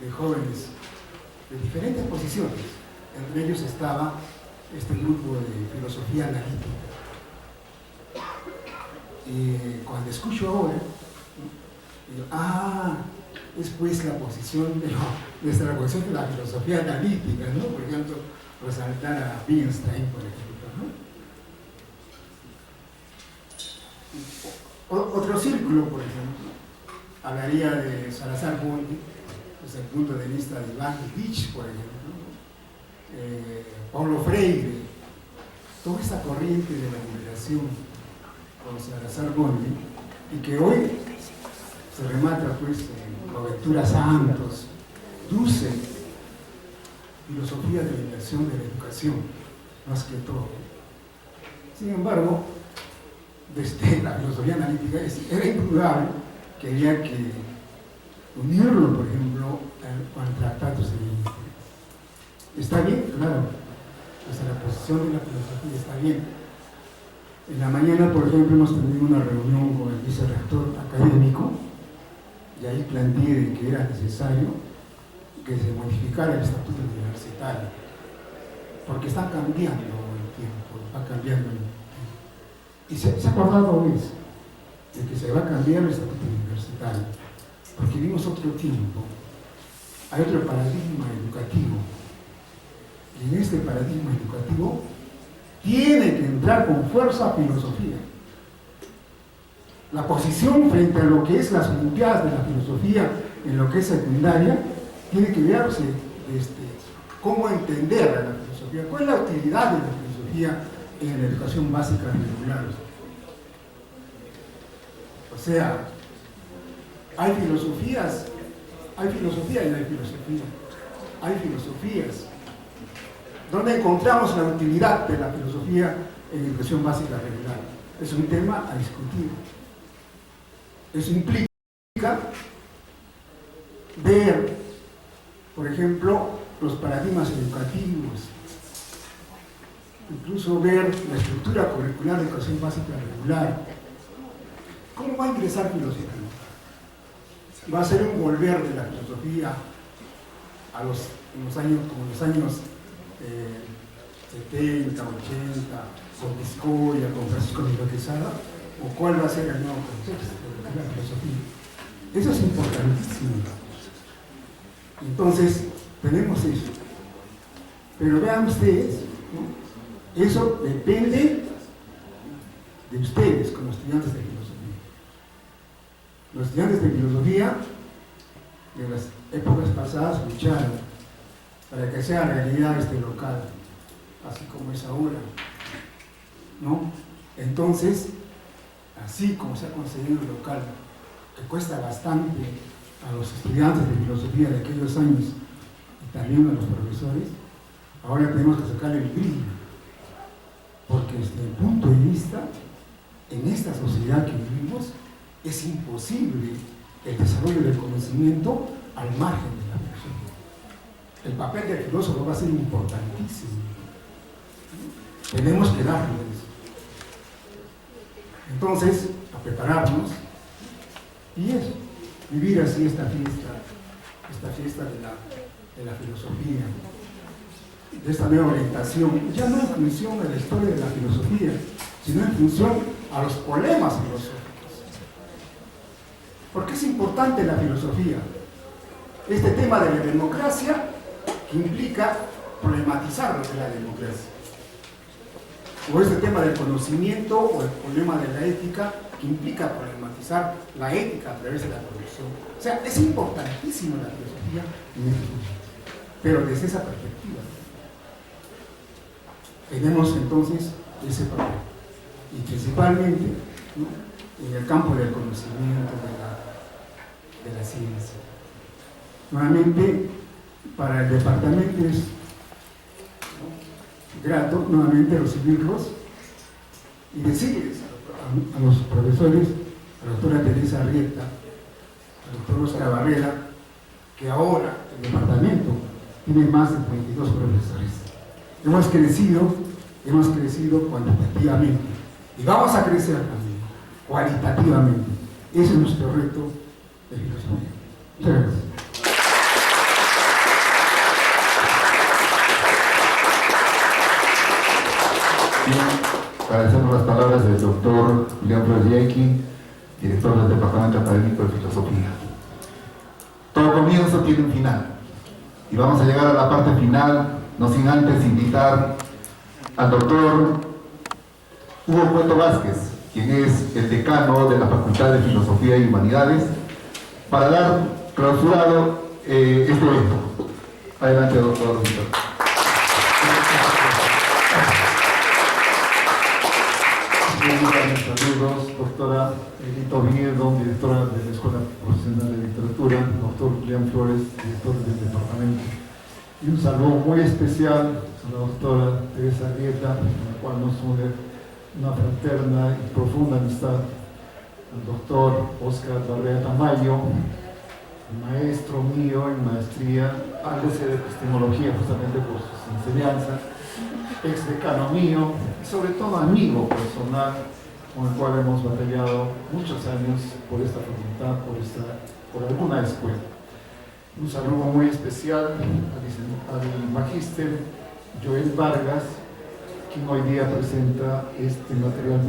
de jóvenes de diferentes posiciones. Entre ellos estaba este grupo de filosofía analítica. Y cuando escucho ahora, digo, es pues la posición de nuestra posición de la filosofía analítica, ¿no? Por ejemplo, resaltar a Wittgenstein, por ejemplo, ¿no? Otro círculo, por ejemplo, hablaría de Salazar Bondi, desde el punto de vista de Iván Illich, por ejemplo, Paulo Freire, toda esta corriente de la liberación con Salazar Bondi, y que hoy se remata pues en Boaventura Santos, Dussel, filosofía de la liberación de la educación, más que todo. Sin embargo, desde la filosofía analítica era indudable que había que unirlo, por ejemplo, con el Tratado de Sevilla. ¿Está bien? Claro. Desde la posición de la filosofía está bien. En la mañana, por ejemplo, hemos tenido una reunión con el vicerrector académico, y ahí planteé que era necesario que se modificara el estatuto universitario, porque está cambiando el tiempo, va cambiando el tiempo. Y se ha acordado hoy de que se va a cambiar el estatuto universitario, porque vimos otro tiempo, hay otro paradigma educativo, y en este paradigma educativo tiene que entrar con fuerza filosofía. La posición frente a lo que es las olimpiadas de la filosofía en lo que es secundaria tiene que verse cómo entender a la filosofía, cuál es la utilidad de la filosofía en la educación básica regular. O sea, hay filosofías, hay filosofía y no hay filosofía. Hay filosofías. ¿Dónde encontramos la utilidad de la filosofía en educación básica regular? Es un tema a discutir. Eso implica ver, por ejemplo, los paradigmas educativos, incluso ver la estructura curricular de educación básica regular. ¿Cómo va a ingresar filosofía? Va a ser un volver de la filosofía en los años 70, 80, con Vizcoya, con Francisco Miguel Quesada, o cuál va a ser el nuevo contexto de la filosofía. Eso es importantísimo. Entonces, tenemos eso. Pero vean ustedes, ¿no? Eso depende de ustedes como estudiantes de filosofía. Los estudiantes de filosofía de las épocas pasadas lucharon para que sea realidad este local, así como es ahora, ¿no? Entonces, así como se ha conseguido el local, que cuesta bastante a los estudiantes de filosofía de aquellos años y también a los profesores, ahora tenemos que sacarle el brillo, porque desde el punto de vista, en esta sociedad que vivimos, es imposible el desarrollo del conocimiento al margen de la filosofía. El papel del filósofo va a ser importantísimo. Tenemos que darle eso. Entonces, a prepararnos y eso, vivir así esta fiesta de la filosofía. de esta nueva orientación, ya no en función a la historia de la filosofía, sino en función a los problemas filosóficos. ¿Por qué es importante la filosofía? Este tema de la democracia que implica problematizar lo de la democracia. O este tema del conocimiento o el problema de la ética que implica problematizar la ética a través de la producción. O sea, es importantísima la filosofía en este punto, pero desde esa perspectiva. Tenemos entonces ese papel. Y principalmente, ¿no?, en el campo del conocimiento, de la ciencia. Nuevamente, para el departamento es, ¿no?, grato nuevamente recibirlos y decirles a los profesores, a la doctora Teresa Arrieta, al doctor Oscar Barrera, que ahora el departamento tiene más de 22 profesores. Hemos crecido cuantitativamente y vamos a crecer también cualitativamente. Ese es nuestro reto de filosofía. Muchas gracias. Agradecemos las palabras del doctor Julián Flores Yaqui, director del Departamento Académico de Filosofía. Todo comienzo tiene un final. Y vamos a llegar a la parte final, no sin antes invitar al doctor Hugo Cueto Vázquez, quien es el decano de la Facultad de Filosofía y Humanidades, para dar clausurado este evento. Adelante, doctor. Saludos, doctora Elita Oviedo, directora de la Escuela Profesional de Literatura, doctor Julián Flores, director del departamento, y un saludo muy especial a la doctora Teresa Arrieta, con la cual nos une una fraterna y profunda amistad, al doctor Oscar Barrera Tamayo, maestro mío en maestría, ALC de epistemología, justamente por sus enseñanzas, ex decano mío y sobre todo amigo personal con el cual hemos batallado muchos años por esta facultad, por alguna escuela. Un saludo muy especial al magíster Joel Vargas, quien hoy día presenta este material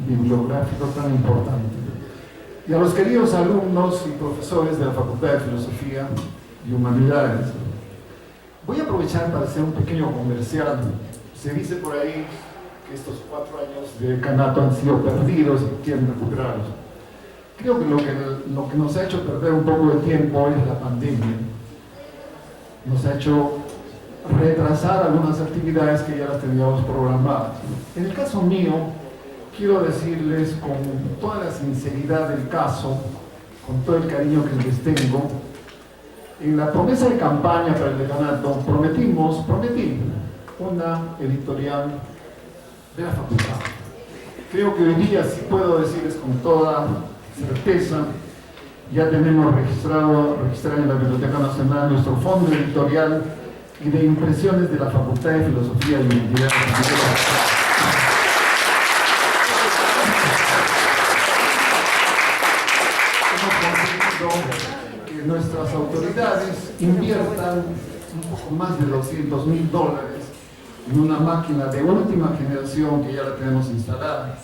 bibliográfico tan importante. Y a los queridos alumnos y profesores de la Facultad de Filosofía y Humanidades. Voy a aprovechar para hacer un pequeño comercial. Se dice por ahí que estos 4 años de decanato han sido perdidos y quieren recuperarlos. Creo que lo que nos ha hecho perder un poco de tiempo es la pandemia. Nos ha hecho retrasar algunas actividades que ya las teníamos programadas. En el caso mío, quiero decirles con toda la sinceridad del caso, con todo el cariño que les tengo, en la promesa de campaña para el decanato prometí una editorial de la facultad. Creo que hoy día sí puedo decirles con toda certeza, ya tenemos registrado en la Biblioteca Nacional nuestro fondo editorial y de impresiones de la Facultad de Filosofía y Humanidades. Hemos conseguido que nuestras autoridades inviertan un poco más de $200,000 en una máquina de última generación que ya la tenemos instalada.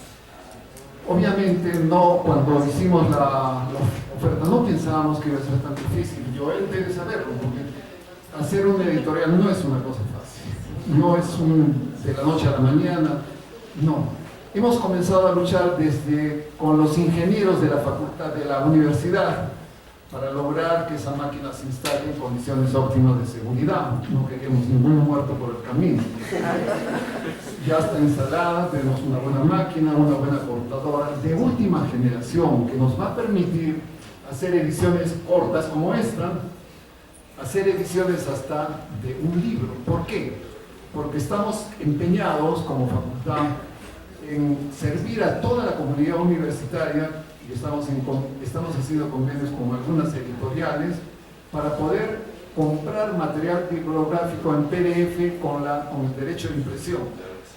Obviamente cuando hicimos la oferta no pensábamos que iba a ser tan difícil. Joel debe saberlo, porque hacer una editorial no es una cosa fácil, no es de la noche a la mañana, no. Hemos comenzado a luchar con los ingenieros de la facultad, de la universidad, para lograr que esa máquina se instale en condiciones óptimas de seguridad. No queremos ningún muerto por el camino. Ya está instalada, tenemos una buena máquina, una buena computadora de última generación que nos va a permitir hacer ediciones cortas como esta, hacer ediciones hasta de un libro. ¿Por qué? Porque estamos empeñados como facultad en servir a toda la comunidad universitaria y estamos haciendo convenios con algunas editoriales para poder comprar material bibliográfico en PDF con el derecho de impresión.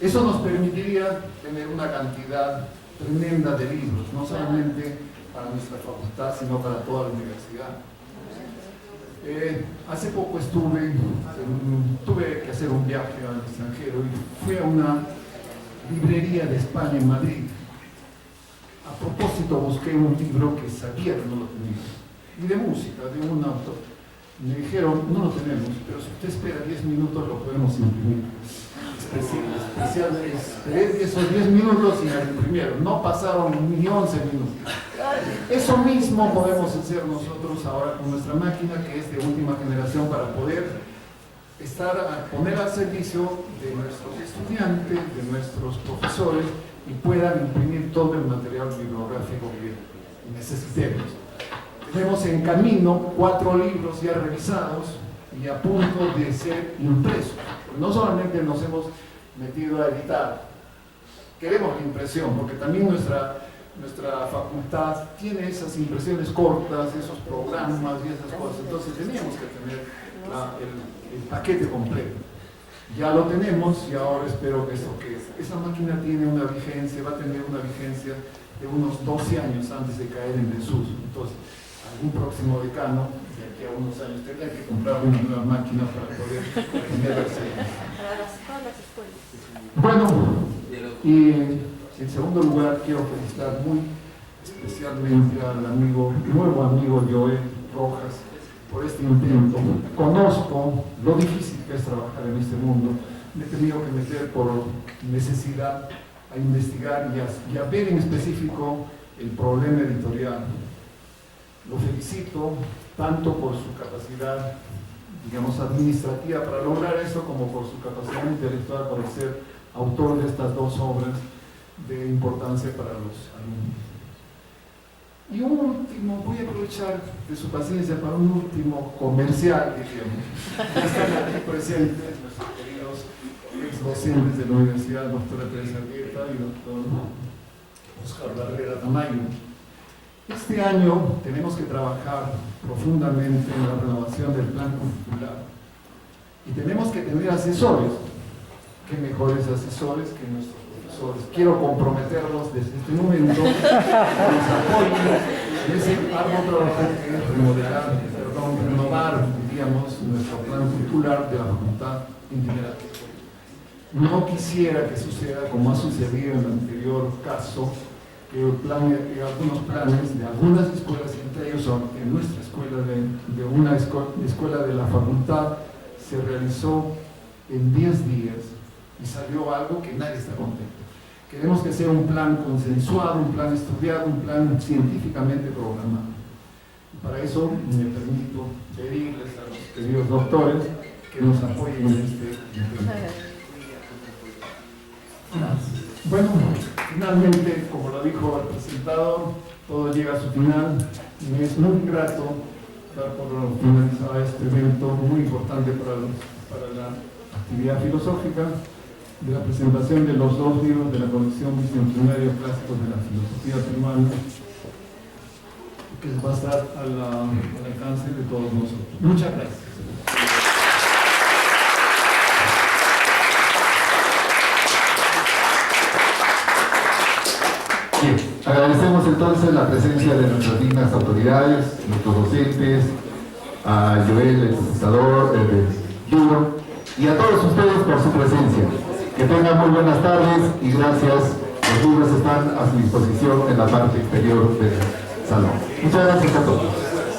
Eso nos permitiría tener una cantidad tremenda de libros, no solamente para nuestra facultad, sino para toda la universidad. Hace poco tuve que hacer un viaje al extranjero y fui a una librería de España en Madrid. A propósito busqué un libro que sabía que no lo tenía, y de música, de un autor. Me dijeron, no lo tenemos, pero si usted espera 10 minutos lo podemos imprimir. Esperé esos 10 minutos y me imprimieron. No pasaron ni 11 minutos. Eso mismo podemos hacer nosotros ahora con nuestra máquina, que es de última generación, para poder poner al servicio de nuestros estudiantes, de nuestros profesores, y puedan imprimir todo el material bibliográfico que necesitemos. Tenemos en camino 4 libros ya revisados y a punto de ser impresos. No solamente nos hemos metido a editar, queremos la impresión, porque también nuestra facultad tiene esas impresiones cortas, esos programas y esas cosas, entonces teníamos que tener el paquete completo. Ya lo tenemos y ahora espero que esa máquina tiene una vigencia, va a tener una vigencia de unos 12 años antes de caer en desuso. Entonces, algún próximo decano, de aquí a unos años, tendrá que comprar una nueva máquina para poder tener acceso. Todas las escuelas. Bueno, y en segundo lugar quiero felicitar muy especialmente al nuevo amigo Joel Rojas por este intento. Conozco lo difícil que es trabajar en este mundo. Me he tenido que meter por necesidad a investigar y a ver en específico el problema editorial. Lo felicito tanto por su capacidad, digamos, administrativa para lograr esto, como por su capacidad intelectual para ser autor de estas 2 obras de importancia para los alumnos. Y un último, voy a aprovechar de su paciencia para un último comercial, digamos. Están aquí presentes nuestros queridos ex docentes de la universidad, doctora Teresa Arrieta y doctor Oscar Barrera Tamayo. Este año tenemos que trabajar profundamente en la renovación del plan curricular y tenemos que tener asesores. ¿Qué mejores asesores que nuestros profesores? Quiero comprometerlos desde este momento a que nos apoyen en ese arduo trabajo que es renovar, diríamos, nuestro plan curricular de la facultad integral. No quisiera que suceda como ha sucedido en el anterior caso, que algunos planes de algunas escuelas, entre ellos en nuestra escuela, de una escuela de la facultad, se realizó en 10 días y salió algo que nadie está contento. Queremos que sea un plan consensuado, un plan estudiado, un plan científicamente programado. Y para eso me permito pedirles a los queridos doctores que nos apoyen en este intento. Bueno, finalmente, como lo dijo el presentador, todo llega a su final. Me es muy grato dar por finalizado este evento muy importante para la actividad filosófica, de la presentación de los 2 libros de la colección Bicentenario Clásicos de la Filosofía Peruana, que va a estar al alcance de todos nosotros. Muchas gracias. Bien, agradecemos entonces la presencia de nuestras dignas autoridades, nuestros docentes, a Joel, el presentador del libro, y a todos ustedes por su presencia. Que tengan muy buenas tardes y gracias. Los libros están a su disposición en la parte exterior del salón. Muchas gracias a todos.